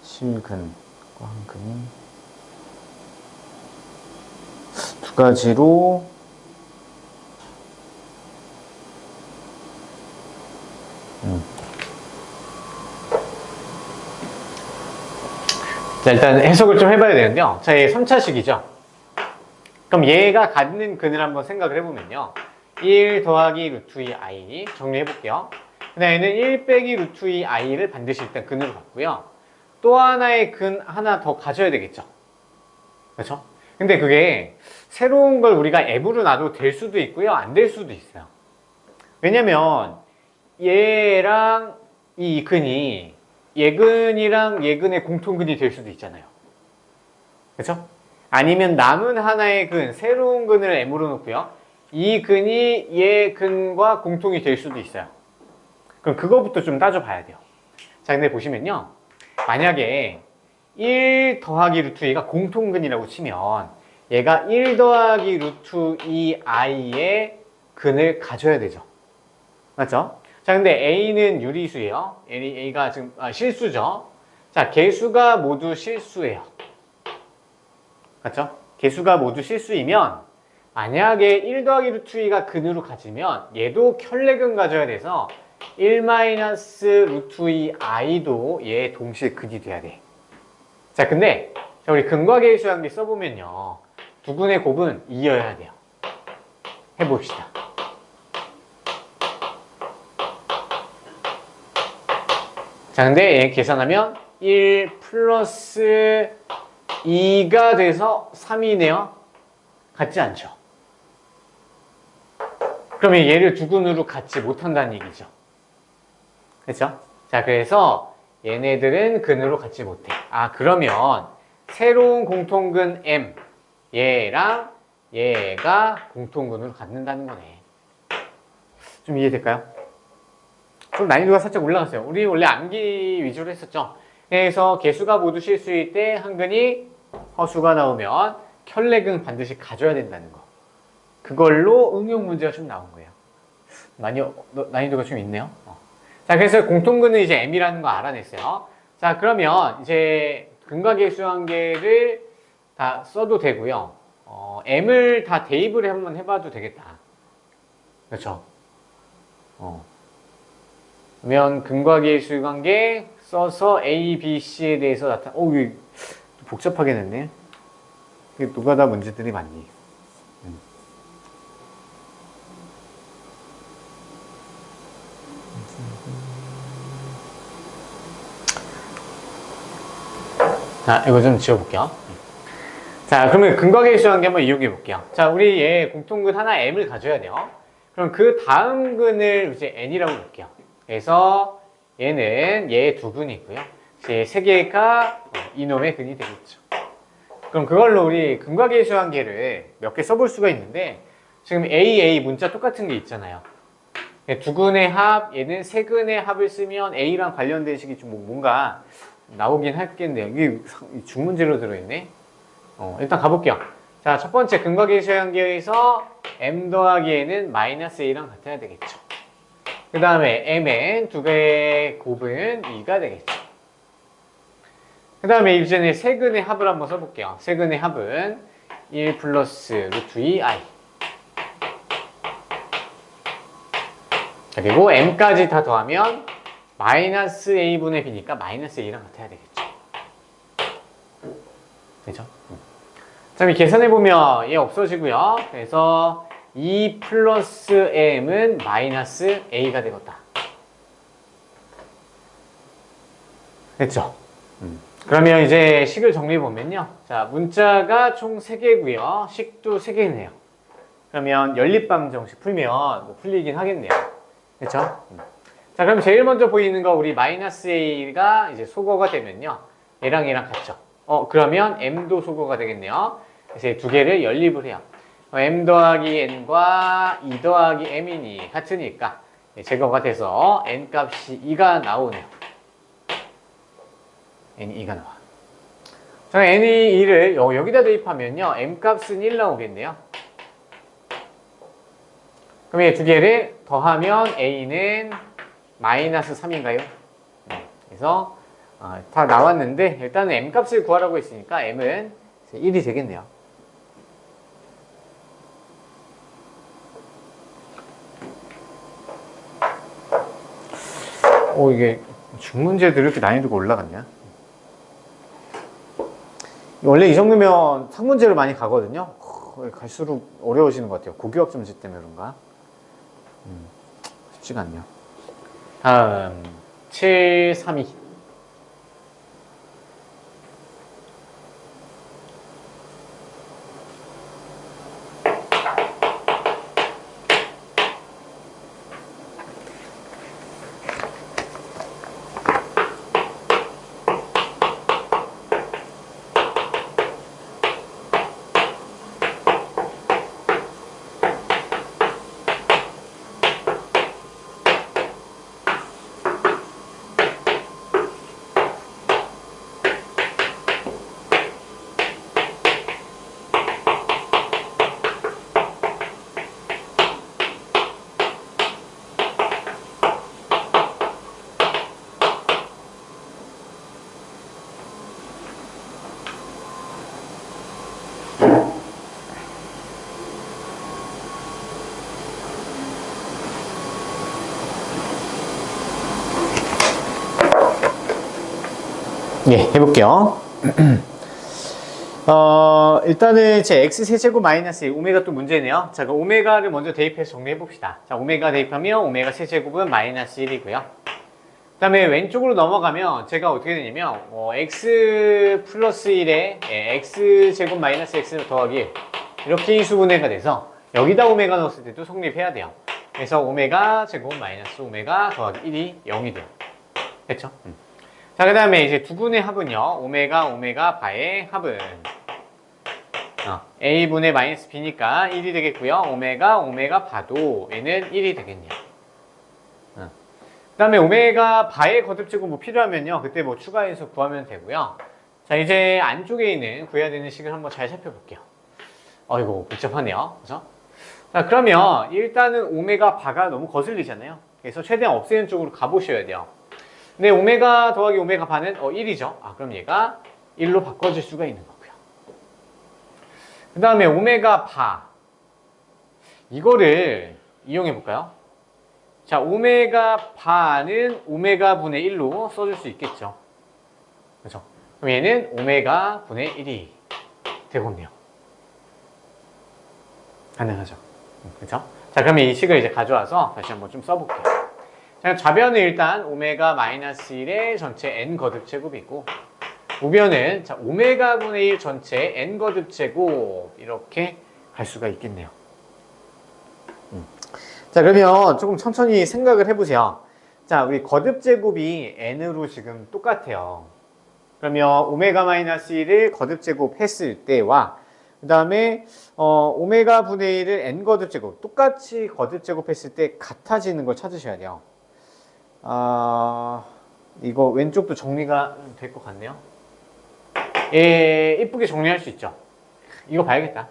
실근과 한근이 두 가지로 자, 일단 해석을 좀 해봐야 되는데요. 자, 얘 3차식이죠. 그럼 얘가 갖는 근을 한번 생각을 해보면요. 1 더하기 루트 2i 정리해볼게요. 그 다음에는 1 빼기 루트 2i를 반드시 일단 근으로 갖고요. 또 하나의 근 하나 더 가져야 되겠죠. 그렇죠? 근데 그게 새로운 걸 우리가 M으로 놔도 될 수도 있고요. 안 될 수도 있어요. 왜냐면 얘랑 이 근이 얘근이랑 얘근의 공통근이 될 수도 있잖아요. 그렇죠? 아니면 남은 하나의 근, 새로운 근을 M으로 놓고요. 이 근이 얘 근과 공통이 될 수도 있어요. 그럼 그거부터 좀 따져봐야 돼요. 자, 근데 보시면요. 만약에 1 더하기 루트 2가 공통근이라고 치면 얘가 1 더하기 루트 2i의 근을 가져야 되죠. 맞죠? 자, 근데 A는 유리수예요. A가 지금 실수죠. 자, 개수가 모두 실수예요. 맞죠? 개수가 모두 실수이면 만약에 1 더하기 루트 2가 근으로 가지면 얘도 켤레근 가져야 돼서 1 마이너스 루트 2i도 얘 동시에 근이 돼야 돼. 자, 근데 우리 근과 계수관계 써보면요. 두 근의 곱은 2여야 돼요. 해봅시다. 자, 근데 얘 계산하면 1 플러스 2가 돼서 3이네요. 같지 않죠? 그러면 얘를 두 근으로 갖지 못한다는 얘기죠. 그렇죠? 자, 그래서 얘네들은 근으로 갖지 못해. 아, 그러면 새로운 공통근 M, 얘랑 얘가 공통근으로 갖는다는 거네. 좀 이해될까요? 좀 난이도가 살짝 올라갔어요. 우리 원래 암기 위주로 했었죠. 그래서 개수가 모두 실수일 때 한 근이 허수가 나오면 켤레근 반드시 가져야 된다는 거. 그걸로 응용 문제가 좀 나온 거예요. 난이도가 좀 있네요. 자, 그래서 공통근은 이제 M이라는 거 알아냈어요. 자, 그러면 이제 근과 계수관계를 다 써도 되고요. M을 다 대입을 한번 해봐도 되겠다. 그렇죠? 그러면 근과 계수관계 써서 A, B, C에 대해서 이게 복잡하게 냈네. 이게 노가다 문제들이 많니? 자, 이거 좀 지워볼게요. 자, 그러면 근과 계수관계 한번 이용해 볼게요. 자, 우리 얘 공통근 하나 M을 가져야 돼요. 그럼 그 다음 근을 이제 N이라고 볼게요. 그래서 얘는 얘 두 근이 있고요. 제 세 개가 이놈의 근이 되겠죠. 그럼 그걸로 우리 근과 계수관계를 몇 개 써볼 수가 있는데 지금 AA 문자 똑같은 게 있잖아요. 두 근의 합, 얘는 세 근의 합을 쓰면 A랑 관련된 식이 좀 뭔가 나오긴 하겠네요. 이게 중문제로 들어있네. 일단 가볼게요. 자, 첫 번째 근과 계수관계에서 M 더하기 N은 마이너스 A랑 같아야 되겠죠. 그 다음에 Mn 두 개의 곱은 2가 되겠죠. 그 다음에 이제는 세 근의 합을 한번 써볼게요. 세 근의 합은 1 플러스 루트 2i. 그리고 m까지 다 더하면 마이너스 a분의 b니까 마이너스 a랑 같아야 되겠죠. 되죠? 자, 그럼 계산해보면 얘 없어지고요. 그래서 2 플러스 m은 마이너스 a가 되겠다. 됐죠? 그러면 이제 식을 정리해보면요. 자, 문자가 총 3개고요. 식도 3개네요. 그러면 연립방정식 풀면 뭐 풀리긴 하겠네요. 그렇죠? 자, 그럼 제일 먼저 보이는 거 우리 마이너스 a가 이제 소거가 되면요. 얘랑 얘랑 같죠? 그러면 m도 소거가 되겠네요. 그래서 두 개를 연립을 해요. m 더하기 n과 2 더하기 m이니 같으니까 제거가 돼서 n 값이 2가 나오네요. n이 2가 나와. 자, n이 2를 여기다 대입하면요. m 값은 1 나오겠네요. 그럼 이 두 개를 더하면 a는 마이너스 3인가요? 그래서 다 나왔는데 일단은 m 값을 구하라고 했으니까 m은 1이 되겠네요. 이게 중문제도 이렇게 난이도가 올라갔냐? 원래 이 정도면 상문제로 많이 가거든요. 갈수록 어려워지는 것 같아요. 고교학점 문제 때문에 그런가? 쉽지가 않네요. 다음 732. 예, 해볼게요. 일단은 제 x 세제곱 마이너스 1, 오메가 또 문제네요. 자, 그럼 오메가를 먼저 대입해서 정리해 봅시다. 자, 오메가 대입하면 오메가 세제곱은 마이너스 1이고요. 그 다음에 왼쪽으로 넘어가면 제가 어떻게 되냐면 x 플러스 1에 x 제곱 마이너스 x 더하기 1 이렇게 인수분해가 돼서 여기다 오메가 넣었을 때도 성립해야 돼요. 그래서 오메가 제곱 마이너스 오메가 더하기 1이 0이 돼요. 됐죠? 자, 그 다음에 이제 두 분의 합은요. 오메가 바의 합은 a분의 마이너스 b니까 1이 되겠고요. 오메가 바도 얘는 1이 되겠네요. 그 다음에 오메가 바의 거듭제곱 뭐 필요하면요. 그때 뭐 추가해서 구하면 되고요. 자, 이제 안쪽에 있는 구해야 되는 식을 한번 잘 살펴볼게요. 이거 복잡하네요. 그죠? 자, 그러면 일단은 오메가 바가 너무 거슬리잖아요. 그래서 최대한 없애는 쪽으로 가보셔야 돼요. 근데 오메가 더하기 오메가 바는 1이죠. 그럼 얘가 1로 바꿔줄 수가 있는 거고요. 그 다음에 오메가 바 이거를 이용해 볼까요? 자, 오메가 바는 오메가 분의 1로 써줄 수 있겠죠. 그렇죠? 그럼 얘는 오메가 분의 1이 되겠네요. 가능하죠. 그렇죠? 자, 그러면 이 식을 이제 가져와서 다시 한번 좀 써볼게요. 자, 좌변은 일단 오메가 마이너스 1의 전체 n 거듭제곱이고 우변은 자, 오메가 분의 1 전체 n 거듭제곱 이렇게 갈 수가 있겠네요. 자, 그러면 조금 천천히 생각을 해보세요. 자, 우리 거듭제곱이 n으로 지금 똑같아요. 그러면 오메가 마이너스 1을 거듭제곱 했을 때와 그 다음에 오메가 분의 1을 n 거듭제곱 똑같이 거듭제곱 했을 때 같아지는 걸 찾으셔야 돼요. 이거 왼쪽도 정리가 될 것 같네요. 이쁘게 정리할 수 있죠. 이거 봐야겠다.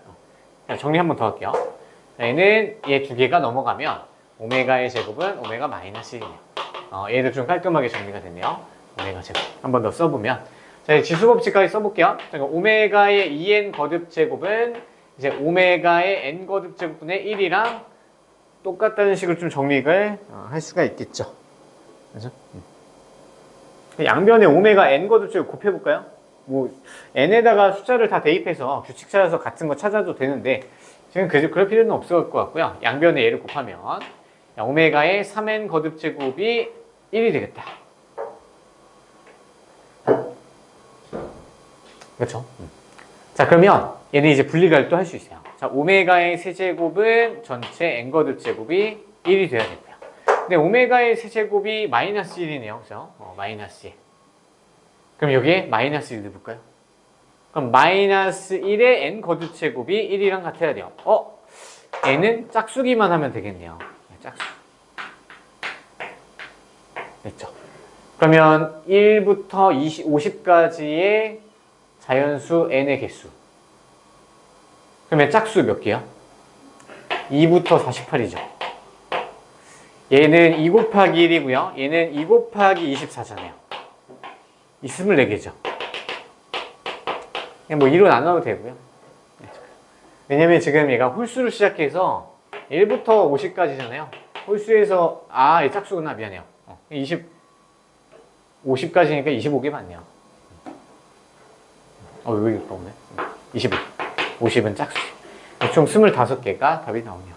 정리 한 번 더 할게요. 얘는 얘 두 개가 넘어가면 오메가의 제곱은 오메가 마이너스 1이네요. 얘도 좀 깔끔하게 정리가 됐네요. 오메가 제곱 한 번 더 써보면 자, 지수법칙까지 써볼게요. 오메가의 2n 거듭 제곱은 이제 오메가의 n 거듭 제곱분의 1이랑 똑같다는 식으로 좀 정리를 할 수가 있겠죠. 그죠? 양변에 오메가 n 거듭 제곱 곱해볼까요? 뭐 n에다가 숫자를 다 대입해서 규칙 찾아서 같은 거 찾아도 되는데 지금 그럴 필요는 없을 것 같고요. 양변에 얘를 곱하면 오메가의 3n 거듭 제곱이 1이 되겠다. 그렇죠? 자, 그러면 얘는 이제 분리를 또 할 수 있어요. 자, 오메가의 세제곱은 전체 n 거듭 제곱이 1이 돼야 되고요. 근데 오메가의 세제곱이 마이너스 1이네요. 그죠? 마이너스 1. 그럼 여기에 마이너스 1 넣어볼까요? 그럼 마이너스 1의 n 거듭 제곱이 1이랑 같아야 돼요. n은 짝수기만 하면 되겠네요. 짝수. 됐죠? 그러면 1부터 50까지의 자연수 n의 개수. 그러면 짝수 몇 개야? 2부터 48이죠. 얘는 2 곱하기 1이고요. 얘는 2 곱하기 24잖아요. 이 24개죠. 그냥 뭐 2로 나눠도 되고요. 왜냐면 지금 얘가 홀수로 시작해서 1부터 50까지잖아요. 홀수에서 이 짝수구나. 미안해요. 50까지니까 25개 맞네요. 왜 이렇게 오네? 25. 50은 짝수. 총 25개가 답이 나오네요.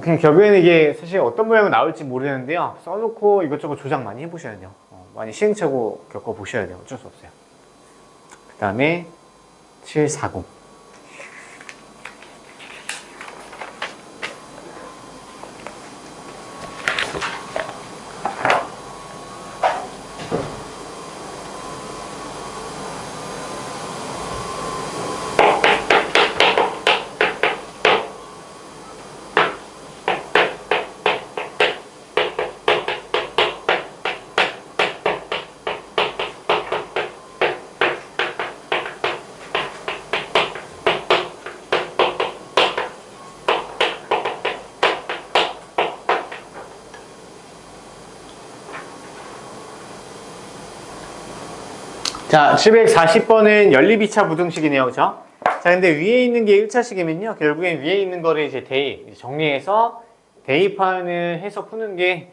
그냥 결국에는 이게 사실 어떤 모양으로 나올지 모르는데요. 써놓고 이것저것 조작 많이 해보셔야 돼요. 많이 시행착오 겪어보셔야 돼요. 어쩔 수 없어요. 그 다음에 740. 자, 740번은 연립 2차 부등식이네요. 그죠? 자, 근데 위에 있는 게 1차식이면요. 결국엔 위에 있는 거를 이제 정리해서 대입하는 해서 푸는 게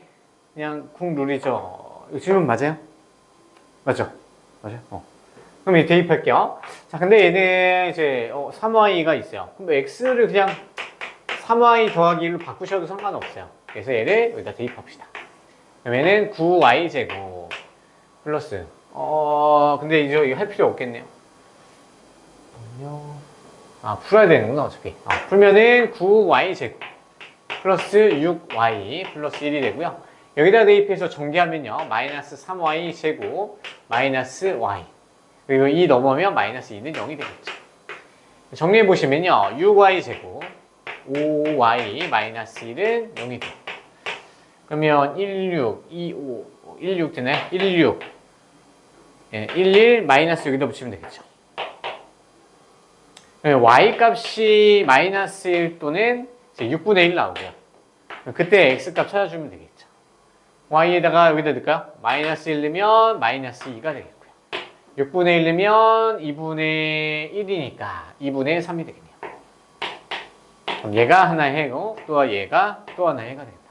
그냥 쿵 룰이죠. 이거 질문 맞아요? 맞죠? 맞아요? 그럼 이제 대입할게요. 자, 근데 얘는 이제 3y가 있어요. 그럼 x를 그냥 3y 더하기 1로 바꾸셔도 상관없어요. 그래서 얘를 여기다 대입합시다. 그러면은 9y 제곱 플러스 근데 이제 이거 할 필요 없겠네요. 풀어야 되는구나 어차피. 풀면은 9y 제곱 플러스 6y 플러스 1이 되고요. 여기다 대입해서 전개하면요. 마이너스 3y 제곱 마이너스 y 그리고 2 넘으면 마이너스 2는 0이 되겠죠. 정리해보시면요. 6y 제곱 5y 마이너스 1은 0이 돼요. 그러면 16, 25, 16 되나요? 16 11 마이너스 여기다 붙이면 되겠죠. y 값이 마이너스 1 또는 6분의 1 나오고요. 그때 x 값 찾아주면 되겠죠. y에다가 여기다 넣을까요? 마이너스 1 넣으면 마이너스 2가 되겠고요. 6분의 1 넣으면 2분의 1이니까 2분의 3이 되겠네요. 그럼 얘가 하나 해고 또 얘가 또 하나 해가 되겠다.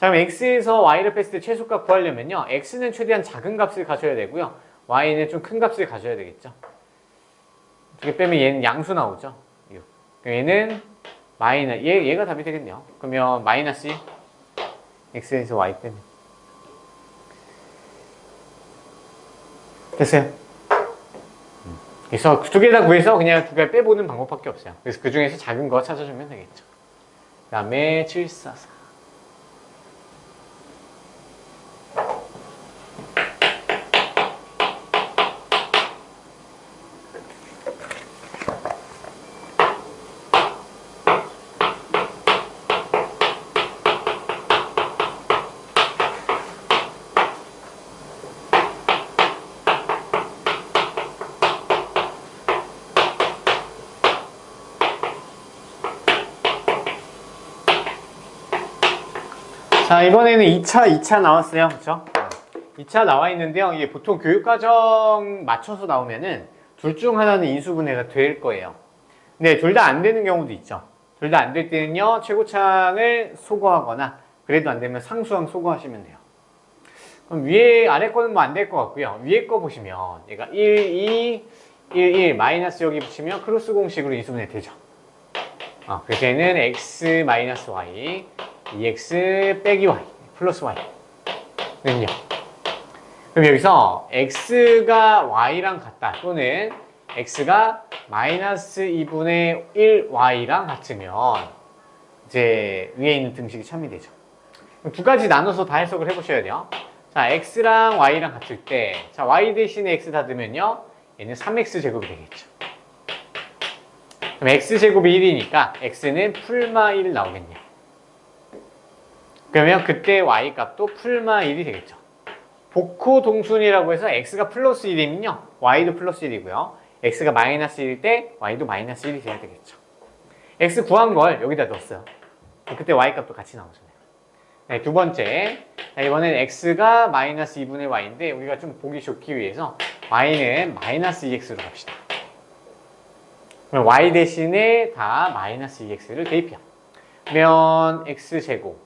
자, 그럼 x에서 y를 뺐을 때 최소값 구하려면요. x는 최대한 작은 값을 가져야 되고요. y는 좀 큰 값을 가져야 되겠죠. 두 개 빼면 얘는 양수 나오죠. 6. 얘는 얘가 답이 되겠네요. 그러면 마이너스 1 x에서 y 빼면 됐어요. 그래서 두 개 다 구해서 그냥 두 개 빼보는 방법밖에 없어요. 그래서 그 중에서 작은 거 찾아주면 되겠죠. 그 다음에 744. 자, 이번에는 2차 나왔어요. 그쵸? 2차 나와 있는데요. 이게 보통 교육과정 맞춰서 나오면은 둘 중 하나는 인수분해가 될 거예요. 근데 둘 다 안 되는 경우도 있죠. 둘 다 안 될 때는요, 최고창을 소거하거나, 그래도 안 되면 상수항 소거하시면 돼요. 그럼 아래 거는 뭐 안 될 것 같고요. 위에 거 보시면, 얘가 1, 2, 1, 1, 마이너스 여기 붙이면 크로스 공식으로 인수분해 되죠. 그래서 얘는 x 마이너스 y, 2x 빼기 y 플러스 y 는요. 그럼 여기서 x가 y랑 같다 또는 x가 마이너스 2분의 1y랑 같으면 이제 위에 있는 등식이 참이 되죠. 그럼 두 가지 나눠서 다 해석을 해보셔야 돼요. 자, x랑 y랑 같을 때, 자, y 대신에 x 다 넣으면요, 얘는 3x 제곱이 되겠죠. 그럼 x 제곱이 1이니까 x는 풀마 1 나오겠네요. 그러면 그때 y 값도 풀마 1이 되겠죠. 복호 동순이라고 해서 x가 플러스 1이면요, y도 플러스 1이고요. x가 마이너스 1일 때 y도 마이너스 1이 돼야 되겠죠. x 구한 걸 여기다 넣었어요. 그때 y 값도 같이 나오잖아요. 네, 두 번째, 이번엔 x가 마이너스 2분의 y인데 우리가 좀 보기 좋기 위해서 y는 마이너스 2x로 갑시다. 그럼 y 대신에 다 마이너스 2x를 대입해요. 그러면 x제곱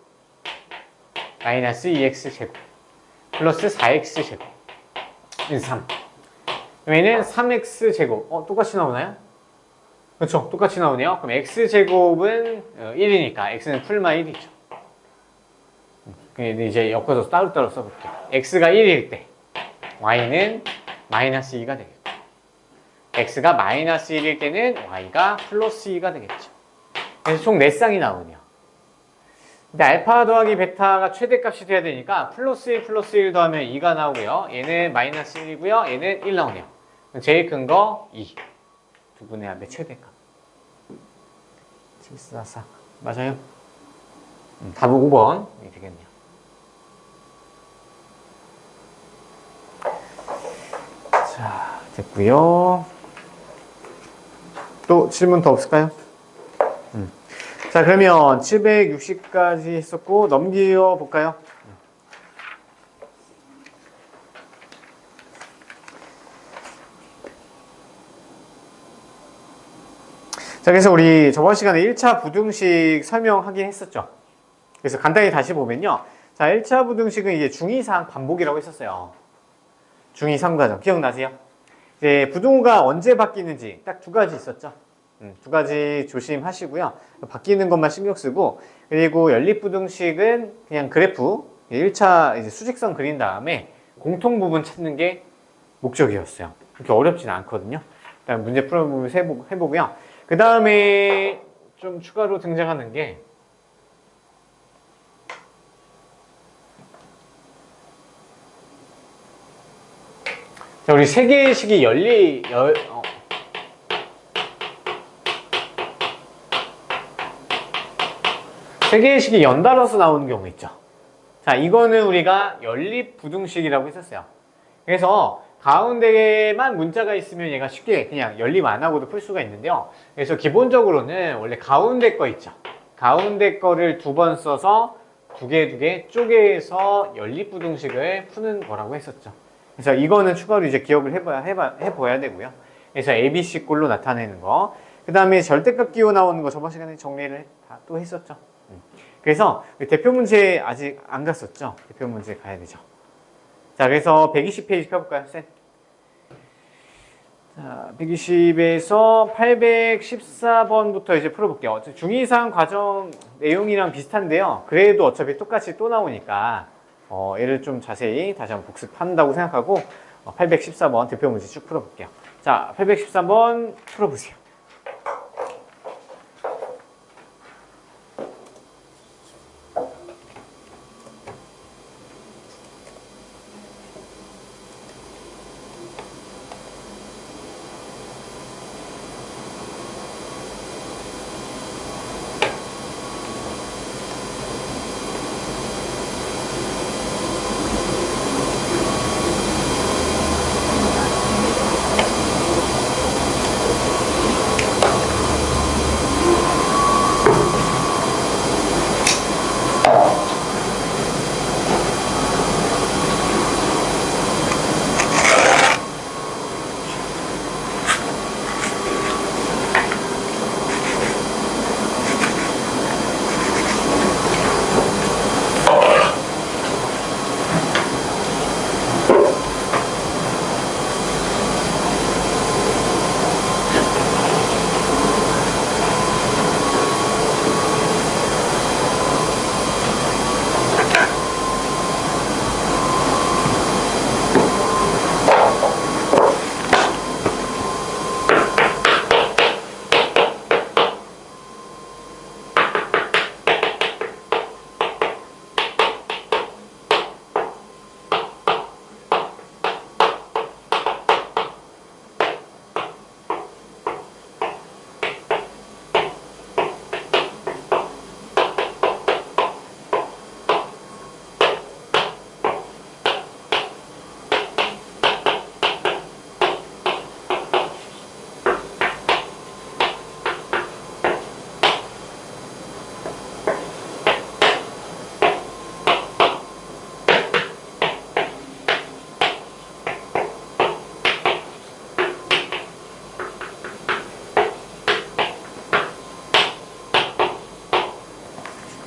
마이너스 2x제곱 플러스 4x제곱 3. 그러면은 3x제곱 똑같이 나오나요? 그렇죠, 똑같이 나오네요. 그럼 x제곱은 1이니까 x는 풀마 1이죠. 이제 엮어서 따로따로 써볼게요. x가 1일 때 y는 마이너스 2가 되겠고, x가 마이너스 1일 때는 y가 플러스 2가 되겠죠. 그래서 총 4쌍이 나오네요. 근데 알파 더하기 베타가 최대값이 돼야 되니까 플러스 1 플러스 1 더하면 2가 나오고요. 얘는 마이너스 1이고요. 얘는 1 나오네요. 제일 큰 거 2. 두 분의 합의 최대값. 744. 맞아요? 답은 5번이 되겠네요. 자, 됐고요. 또 질문 더 없을까요? 자, 그러면 760까지 했었고 넘겨 볼까요? 자, 그래서 우리 저번 시간에 1차 부등식 설명하긴 했었죠. 그래서 간단히 다시 보면요. 자, 1차 부등식은 이제 중2상 반복이라고 했었어요. 중2 3과정. 기억나세요? 이제 부등호가 언제 바뀌는지 딱 두 가지 있었죠. 두 가지 조심하시고요. 바뀌는 것만 신경 쓰고, 그리고 연립부등식은 그냥 그래프 1차 이제 수직선 그린 다음에 공통 부분 찾는 게 목적이었어요. 그렇게 어렵지는 않거든요. 일단 문제 풀어보면서 해보고요. 그 다음에 좀 추가로 등장하는 게 자, 우리 세계식이 세계식이 연달아서 나오는 경우 있죠. 자, 이거는 우리가 연립부등식이라고 했었어요. 그래서 가운데에만 문자가 있으면 얘가 쉽게 그냥 연립 안 하고도 풀 수가 있는데요. 그래서 기본적으로는 원래 가운데 거 있죠. 가운데 거를 두 번 써서 두 개 쪼개서 연립부등식을 푸는 거라고 했었죠. 그래서 이거는 추가로 이제 기억을 해봐야 되고요. 그래서 ABC 꼴로 나타내는 거. 그 다음에 절대값 기호 나오는 거 저번 시간에 정리를 다 또 했었죠. 그래서 대표 문제 아직 안 갔었죠. 대표 문제 가야 되죠. 자, 그래서 120페이지 펴볼까요, 쌤? 자, 120에서 814번부터 이제 풀어볼게요. 중2상 과정 내용이랑 비슷한데요. 그래도 어차피 똑같이 또 나오니까 얘를 좀 자세히 다시 한번 복습한다고 생각하고 814번 대표 문제 쭉 풀어볼게요. 자, 813번 풀어보세요.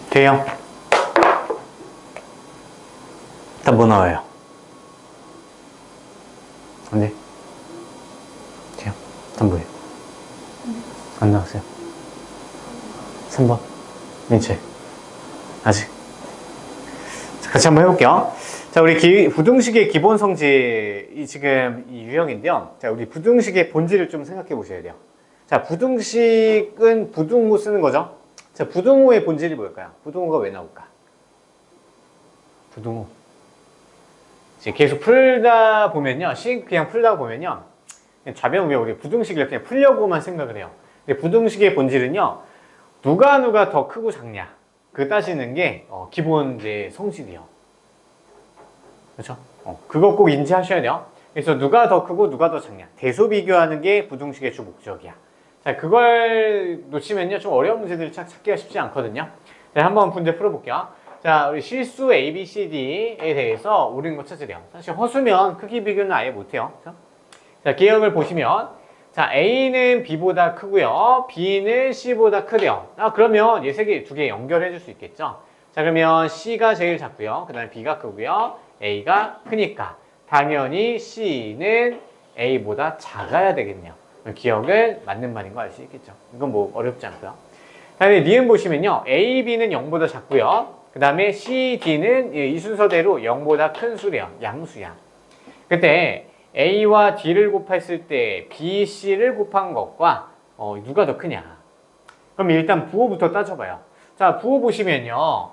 돼요? 일단 뭐 나와요? 네? 돼요? 일단 뭐예요? 안 나왔어요? 3번? 민채? 아직? 자, 같이 한번 해볼게요. 자, 우리 부등식의 기본 성질이 지금 이 유형인데요. 자, 우리 부등식의 본질을 좀 생각해 보셔야 돼요. 자, 부등식은 부등호 쓰는 거죠. 자, 부등호의 본질이 뭘까요? 부등호가 왜 나올까? 부등호. 이제 계속 풀다 보면요. 그냥 풀다 보면요. 좌변 우에 우리 부등식을 그냥 풀려고만 생각을 해요. 근데 부등식의 본질은요. 누가 더 크고 작냐. 그 따지는 게 기본 이제 성질이요. 그렇죠? 그거 꼭 인지하셔야 돼요. 그래서 누가 더 크고 누가 더 작냐. 대소 비교하는 게 부등식의 주 목적이야. 자, 그걸 놓치면요. 좀 어려운 문제들을 찾기가 쉽지 않거든요. 자, 한번 문제 풀어볼게요. 자, 우리 실수 A, B, C, D에 대해서 옳은 거 찾으래요. 사실 허수면 크기 비교는 아예 못해요. 그렇죠? 자, 기억을 보시면 자, A는 B보다 크고요. B는 C보다 크대요. 그러면 얘 두 개 연결해 줄 수 있겠죠? 자, 그러면 C가 제일 작고요. 그 다음에 B가 크고요. A가 크니까 당연히 C는 A보다 작아야 되겠네요. 기억은 맞는 말인 거 알 수 있겠죠. 이건 뭐 어렵지 않고요. 다음에 니은 보시면요. A, B는 0보다 작고요. 그 다음에 C, D는 이 순서대로 0보다 큰 수래요. 양수야. 그때 A와 D를 곱했을 때 B, C를 곱한 것과 누가 더 크냐? 그럼 일단 부호부터 따져봐요. 자, 부호 보시면요.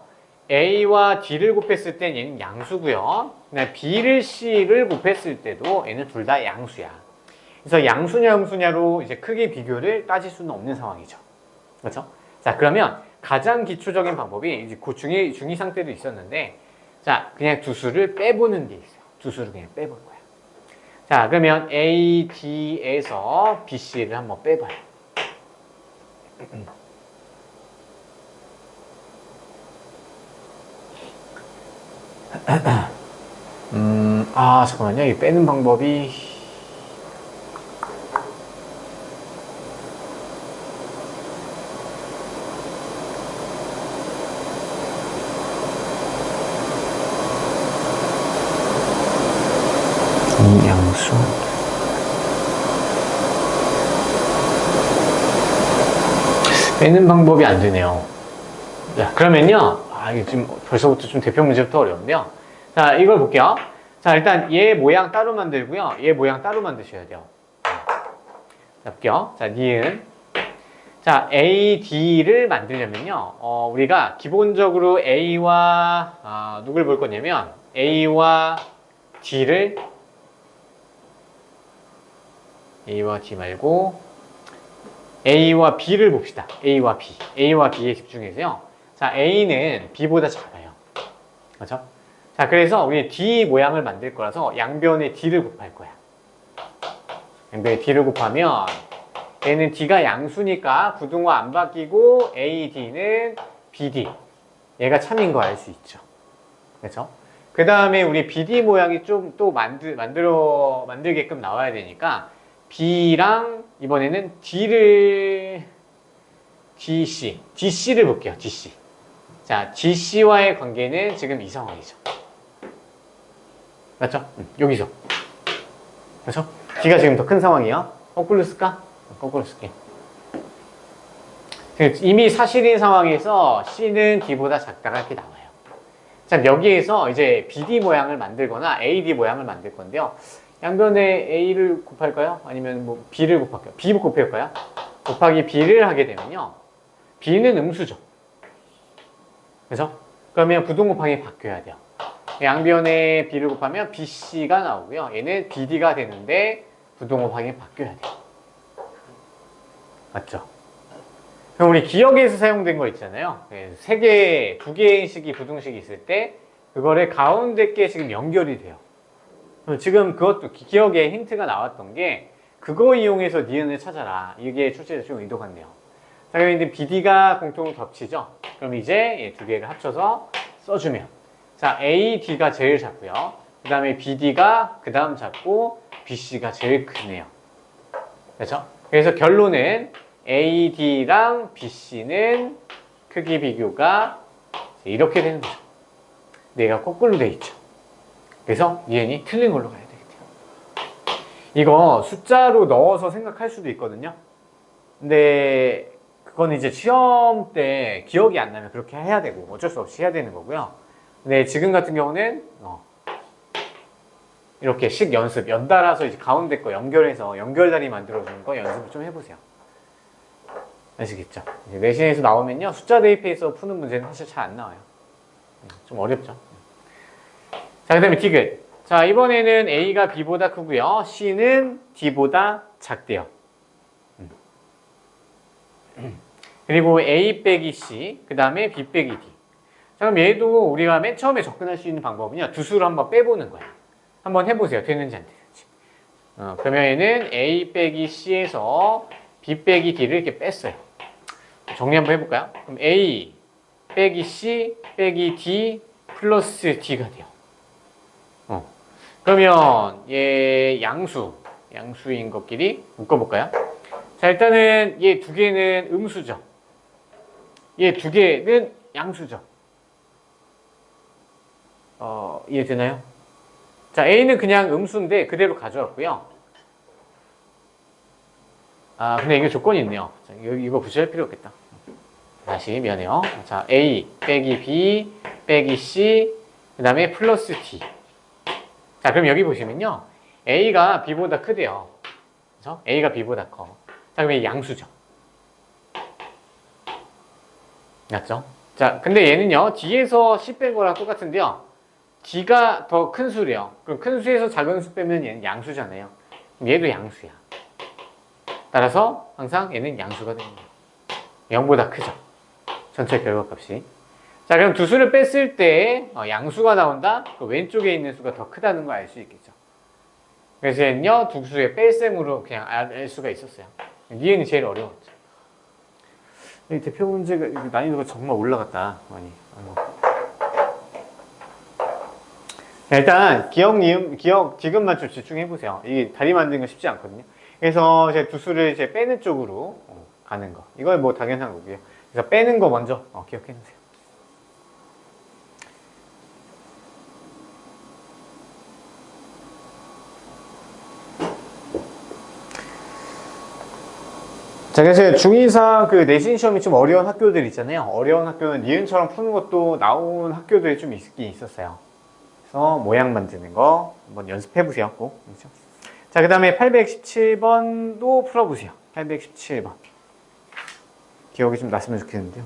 A와 D를 곱했을 때 얘는 양수고요. 그다음에 B를 C를 곱했을 때도 얘는 둘 다 양수야. 그래서 양수냐 음수냐로 이제 크게 비교를 따질 수는 없는 상황이죠. 그렇죠? 자, 그러면 가장 기초적인 방법이 이제 중2 상태도 있었는데, 자, 그냥 두 수를 빼보는 게 있어요. 두 수를 그냥 빼볼 거야. 자, 그러면 A, D에서 B, C를 한번 빼봐요. 잠깐만요. 이 빼는 방법이. 이 양수. 빼는 방법이 안 되네요. 자, 그러면요. 이게 지금 벌써부터 좀 대표 문제부터 어려운데요. 자, 이걸 볼게요. 자, 일단 얘 모양 따로 만들고요. 얘 모양 따로 만드셔야 돼요. 자, 볼게요. 자, 니은. 자, A, D를 만들려면요. 우리가 기본적으로 A와, 누굴 볼 거냐면, A와 D 말고, A와 B를 봅시다. A와 B. A와 B에 집중해서요. 자, A는 B보다 작아요. 그렇죠? 자, 그래서 우리 D 모양을 만들 거라서 양변에 D를 곱할 거야. 양변에 D를 곱하면 얘는 D가 양수니까 부등호 안 바뀌고 AD는 BD. 얘가 참인 거 알 수 있죠. 그렇죠? 그 다음에 우리 BD 모양이 좀 또 만들게끔 나와야 되니까 B랑 이번에는 DC를 볼게요. DC. 자, DC와의 관계는 지금 이 상황이죠. 맞죠? 여기서. 그렇죠? D가 지금 더 큰 상황이에요. 거꾸로 쓸까? 거꾸로 쓸게. 이미 사실인 상황에서 C는 D보다 작다가 이렇게 나와요. 자, 여기에서 이제 BD 모양을 만들거나 AD 모양을 만들 건데요. 양변에 A를 곱할까요? 아니면 뭐 B를 곱할까요? B 곱할까요? 곱하기 B를 하게 되면요. B는 음수죠. 그래서 그러면 부등 곱하기 바뀌어야 돼요. 양변에 B를 곱하면 BC가 나오고요. 얘는 BD가 되는데 부등 곱하기 바뀌어야 돼요. 맞죠? 그럼 우리 기억에서 사용된 거 있잖아요. 두 개의 식이 부등식이 있을 때 그거를 가운데 게 지금 연결이 돼요. 지금 그것도 기억에 힌트가 나왔던 게 그거 이용해서 니은을 찾아라. 이게 출제자 좀 의도 같네요. 자, 그럼 이제 BD가 공통으로 겹치죠? 그럼 이제 두 개를 합쳐서 써주면. 자, AD가 제일 작고요. 그 다음에 BD가 그 다음 작고 BC가 제일 크네요. 그렇죠? 그래서 결론은 AD랑 BC는 크기 비교가 이렇게 되는 거죠. 얘가 거꾸로 돼 있죠. 그래서 니은이 틀린 걸로 가야 되겠대요. 이거 숫자로 넣어서 생각할 수도 있거든요. 근데 그건 이제 시험 때 기억이 안 나면 그렇게 해야 되고 어쩔 수 없이 해야 되는 거고요. 근데 지금 같은 경우는 이렇게 식 연습 연달아서 이제 가운데 거 연결해서 연결다리 만들어주는 거 연습을 좀 해보세요. 아시겠죠? 이제 내신에서 나오면요 숫자 대입해서 푸는 문제는 사실 잘 안 나와요. 좀 어렵죠. 자, 그 다음에 디귿. 자, 이번에는 A가 B보다 크고요. C는 D보다 작대요. 그리고 A 빼기 C, 그 다음에 B 빼기 D. 자, 그럼 얘도 우리가 맨 처음에 접근할 수 있는 방법은요. 두 수를 한번 빼보는 거야. 한번 해보세요. 되는지 안 되는지. 그러면 얘는 A 빼기 C에서 B 빼기 D를 이렇게 뺐어요. 정리 한번 해볼까요? 그럼 A 빼기 C 빼기 D 플러스 D가 돼요. 그러면 얘 양수인 것끼리 묶어볼까요? 자, 일단은 얘 두 개는 음수죠. 얘 두 개는 양수죠. 이해되나요? 자, a는 그냥 음수인데 그대로 가져왔고요. 아, 근데 이게 조건이 있네요. 자, 이거 붙일 필요 없겠다. 다시 미안해요. 자, a 빼기 b 빼기 c 그 다음에 플러스 d. 자, 그럼 여기 보시면요. a가 b보다 크대요. 그래서 a가 b보다 커. 자, 그럼 이 양수죠. 맞죠? 자, 근데 얘는요. d에서 c 뺀 거랑 똑같은데요. d가 더 큰 수래요. 그럼 큰 수에서 작은 수 빼면 얘는 양수잖아요. 그럼 얘도 양수야. 따라서 항상 얘는 양수가 됩니다. 0보다 크죠. 전체 결과값이. 자, 그럼 두 수를 뺐을 때 양수가 나온다? 그 왼쪽에 있는 수가 더 크다는 걸 알 수 있겠죠. 그래서 얘는요, 두 수의 뺄셈으로 그냥 알 수가 있었어요. 얘는 제일 어려웠죠. 이 대표 문제가 난이도가 정말 올라갔다. 많이. 일단 기억, 지금만 좀 집중해 보세요. 이게 다리 만드는 거 쉽지 않거든요. 그래서 제 두 수를 이제 빼는 쪽으로 가는 거. 이건 뭐 당연한 거고요. 그래서 빼는 거 먼저 기억해 놓으세요. 자, 그래서 중2상 그 내신 시험이 좀 어려운 학교들 있잖아요. 어려운 학교는 니은처럼 푸는 것도 나온 학교들이 좀 있긴 있었어요. 그래서 모양 만드는 거 한번 연습해 보세요. 꼭. 그렇죠? 자, 그 다음에 817번도 풀어보세요. 817번. 기억이 좀 났으면 좋겠는데요.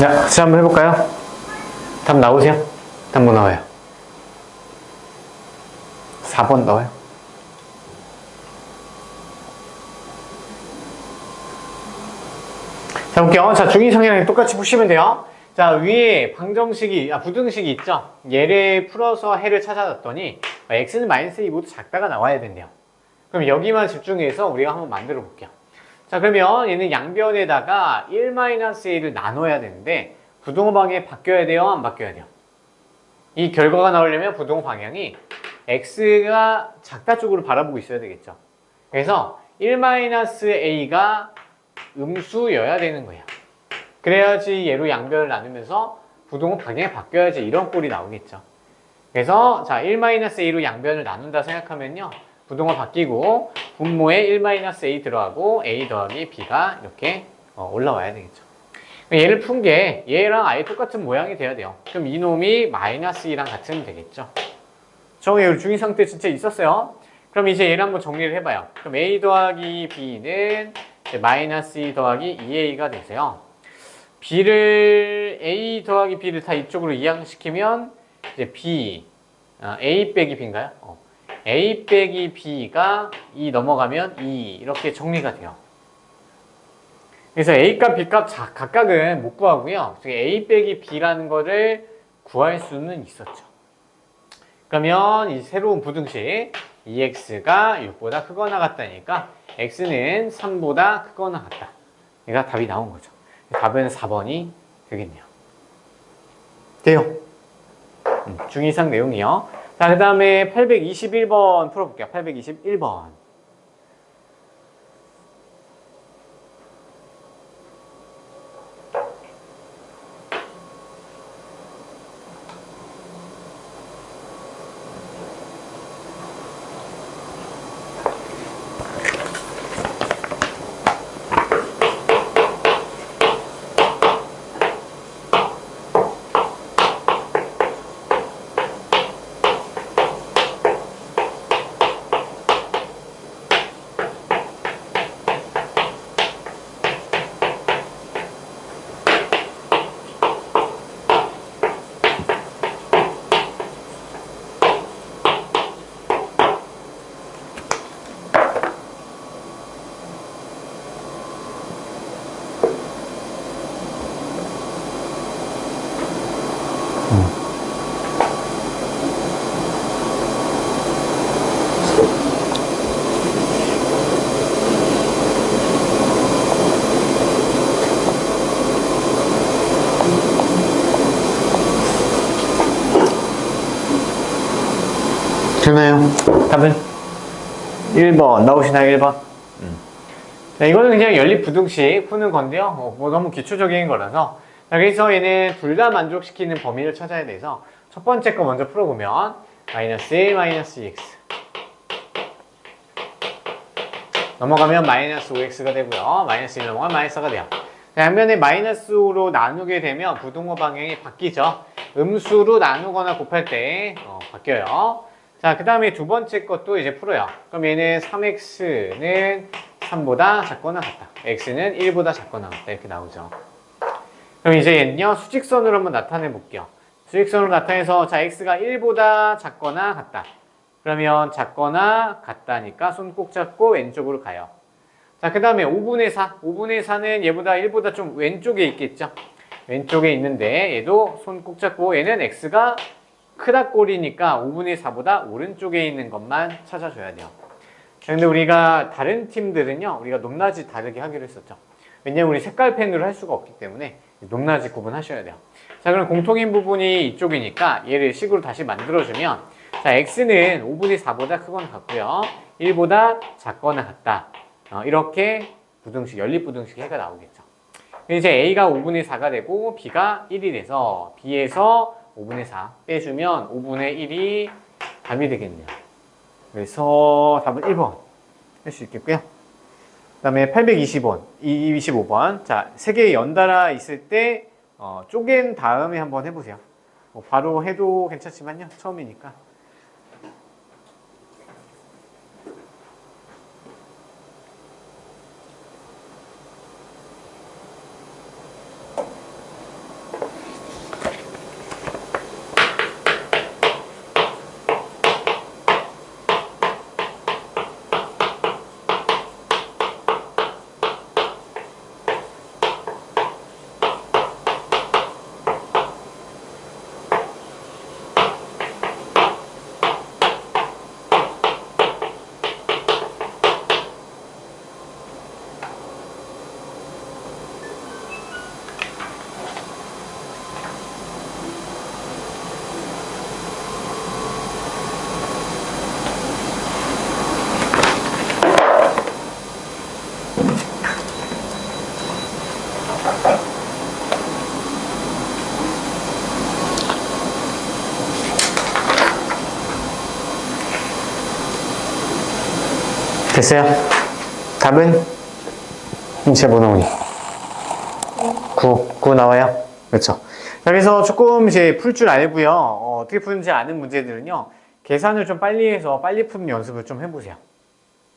자, 같이 한번 해볼까요? 답 나오세요? 답 뭐 나와요? 4번 나와요? 자, 볼게요. 자, 중2상이랑 똑같이 푸시면 돼요. 자, 위에 방정식이, 부등식이 있죠? 얘를 풀어서 해를 찾아놨더니 x는 마이너스 2 모두 작다가 나와야 된대요. 그럼 여기만 집중해서 우리가 한번 만들어 볼게요. 자, 그러면 얘는 양변에다가 1-a를 나눠야 되는데 부등호 방향이 바뀌어야 돼요? 안 바뀌어야 돼요? 이 결과가 나오려면 부등호 방향이 x가 작다 쪽으로 바라보고 있어야 되겠죠. 그래서 1-a가 음수여야 되는 거예요. 그래야지 얘로 양변을 나누면서 부등호 방향이 바뀌어야지 이런 꼴이 나오겠죠. 그래서 자 1-a로 양변을 나눈다 생각하면요. 부등호 바뀌고 분모에 1-a 들어가고 a 더하기 b가 이렇게 올라와야 되겠죠. 얘를 푼 게 얘랑 아예 똑같은 모양이 돼야 돼요. 그럼 이놈이 마이너스 2랑 같으면 되겠죠. 저 중2상 때 진짜 있었어요. 그럼 이제 얘를 한번 정리를 해봐요. 그럼 a 더하기 b는 마이너스 2 더하기 2a가 되세요. b를 a 더하기 b를 다 이쪽으로 이항시키면 이제 b a 빼기 b인가요? a 빼기 b가 2 넘어가면 2 이렇게 정리가 돼요. 그래서 a 값, b 값 각각은 못 구하고요. a 빼기 b라는 거를 구할 수는 있었죠. 그러면 이 새로운 부등식 2x가 6보다 크거나 같다니까 x는 3보다 크거나 같다. 얘가 답이 나온 거죠. 답은 4번이 되겠네요. 돼요. 중2 내용이요. 자, 그 다음에 821번 풀어볼게요. 821번. 되나요? 답은? 1번 나오시나요? 1번? 자, 이거는 그냥 연립부등식 푸는 건데요. 뭐 너무 기초적인 거라서. 자, 그래서 얘는 둘 다 만족시키는 범위를 찾아야 돼서 첫 번째 거 먼저 풀어보면 마이너스 1, 마이너스 2x 넘어가면 마이너스 5x가 되고요. 마이너스 1 넘어가면 마이너스 4가 돼요. 반면에 마이너스 5로 나누게 되면 부등호 방향이 바뀌죠. 음수로 나누거나 곱할 때 바뀌어요. 자, 그 다음에 두 번째 것도 이제 풀어요. 그럼 얘는 3x는 3보다 작거나 같다. x는 1보다 작거나 같다. 이렇게 나오죠. 그럼 이제 얘는요, 수직선으로 한번 나타내 볼게요. 수직선으로 나타내서, 자, x가 1보다 작거나 같다. 그러면 작거나 같다니까 손 꼭 잡고 왼쪽으로 가요. 자, 그 다음에 5분의 4. 5분의 4는 얘보다 1보다 좀 왼쪽에 있겠죠. 왼쪽에 있는데 얘도 손 꼭 잡고 얘는 x가 크다 꼴이니까 5분의 4보다 오른쪽에 있는 것만 찾아줘야 돼요. 근데 우리가 다른 팀들은요, 우리가 높낮이 다르게 하기로 했었죠. 왜냐면 우리 색깔 펜으로 할 수가 없기 때문에 높낮이 구분하셔야 돼요. 자, 그럼 공통인 부분이 이쪽이니까 얘를 식으로 다시 만들어주면, 자, x는 5분의 4보다 크거나 같고요. 1보다 작거나 같다. 이렇게 부등식, 연립부등식 해가 나오겠죠. 이제 a가 5분의 4가 되고 b가 1이 돼서 b에서 5분의 4 빼주면 5분의 1이 답이 되겠네요. 그래서 답은 1번 할 수 있겠고요. 그 다음에 825번, 25번. 자, 세 개 연달아 있을 때 쪼갠 다음에 한번 해보세요. 바로 해도 괜찮지만요. 처음이니까. 됐어요? 답은? 인체 번호이 9 나와요? 그렇죠. 그래서 조금 이제 풀 줄 알고요. 어떻게 푸는지 아는 문제들은요. 계산을 좀 빨리 해서 빨리 푸는 연습을 좀 해보세요.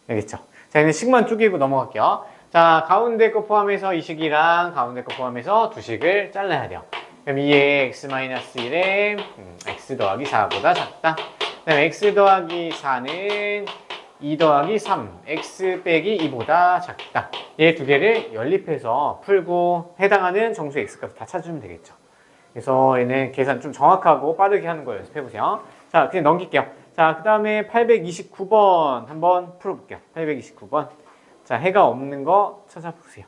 알겠죠? 자, 이제 식만 쪼개고 넘어갈게요. 자, 가운데 거 포함해서 이 식이랑 가운데 거 포함해서 두 식을 잘라야 돼요. 그럼 2의 x-1에 x 더하기 4보다 작다. 그 다음에 x 더하기 4는 2 더하기 3, x 빼기 2보다 작다. 얘 두 개를 연립해서 풀고 해당하는 정수 x값 다 찾으면 되겠죠. 그래서 얘는 계산 좀 정확하고 빠르게 하는 거 연습해보세요. 자, 그냥 넘길게요. 자, 그 다음에 829번 한번 풀어볼게요. 829번. 자, 해가 없는 거 찾아보세요.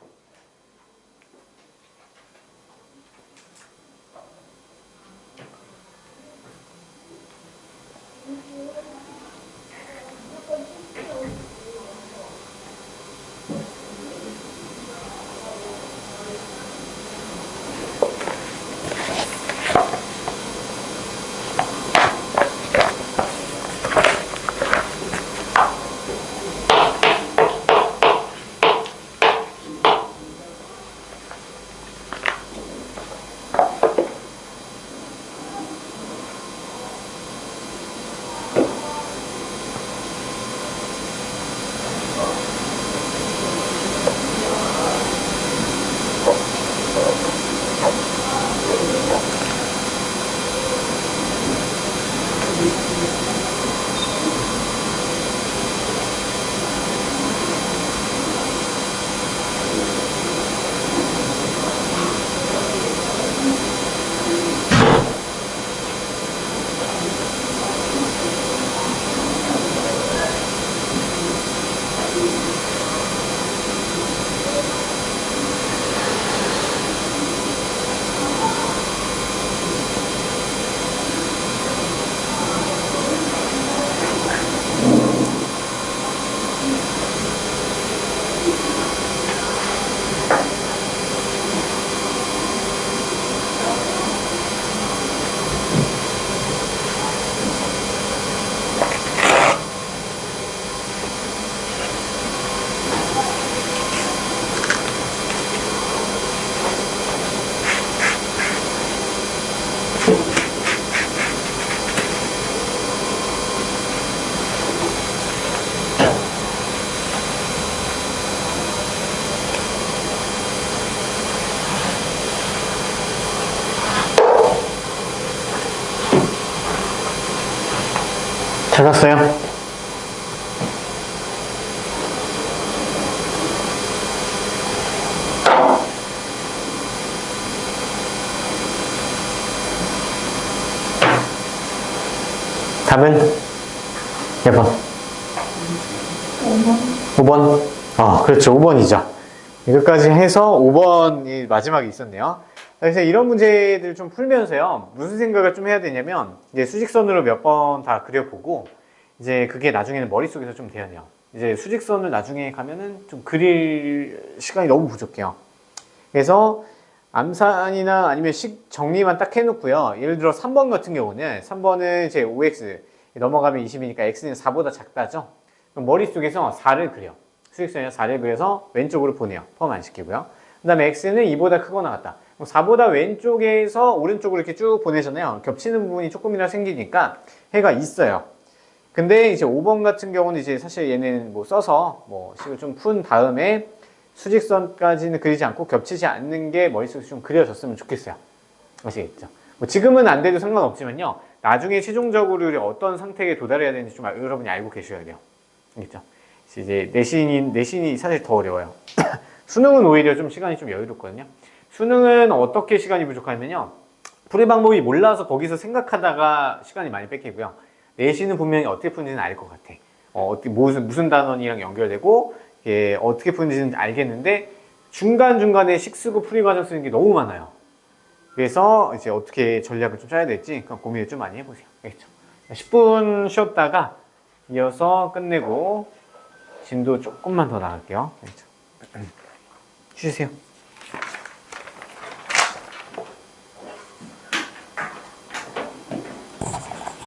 찾았어요? 답은 몇 번? 5번. 그렇죠. 5번이죠. 이것까지 해서 5번이 마지막에 있었네요. 그래서 이런 문제들을 좀 풀면서요. 무슨 생각을 좀 해야 되냐면, 이제 수직선으로 몇 번 다 그려보고, 이제 그게 나중에는 머릿속에서 좀 돼야 돼요. 이제 수직선을 나중에 가면은 좀 그릴 시간이 너무 부족해요. 그래서 암산이나 아니면 식 정리만 딱 해놓고요. 예를 들어 3번 같은 경우는 3번은 이제 5x 넘어가면 20이니까 x는 4보다 작다죠. 그럼 머릿속에서 4를 그려. 수직선에 4를 그려서 왼쪽으로 보내요. 포함 안 시키고요. 그 다음에 x는 2보다 크거나 같다. 4보다 왼쪽에서 오른쪽으로 이렇게 쭉 보내잖아요. 겹치는 부분이 조금이나 생기니까 해가 있어요. 근데 이제 5번 같은 경우는 이제 사실 얘는 뭐 써서 뭐 식을 좀 푼 다음에 수직선까지는 그리지 않고 겹치지 않는 게 머릿속에 좀 그려졌으면 좋겠어요. 아시겠죠? 뭐 지금은 안 돼도 상관없지만요. 나중에 최종적으로 어떤 상태에 도달해야 되는지 좀 여러분이 알고 계셔야 돼요. 알겠죠? 이제 내신이 사실 더 어려워요. 수능은 오히려 좀 시간이 좀 여유롭거든요. 수능은 어떻게 시간이 부족하냐면요. 풀이 방법이 몰라서 거기서 생각하다가 시간이 많이 뺏기고요. 내신은 분명히 어떻게 푸는지는 알 것 같아. 어떻게 무슨 단원이랑 연결되고 어떻게 푸는지는 알겠는데 중간중간에 식 쓰고 풀이 과정 쓰는 게 너무 많아요. 그래서 이제 어떻게 전략을 좀 짜야 될지 고민을 좀 많이 해보세요. 알겠죠? 10분 쉬었다가 이어서 끝내고 진도 조금만 더 나갈게요. 알겠죠? 쉬세요.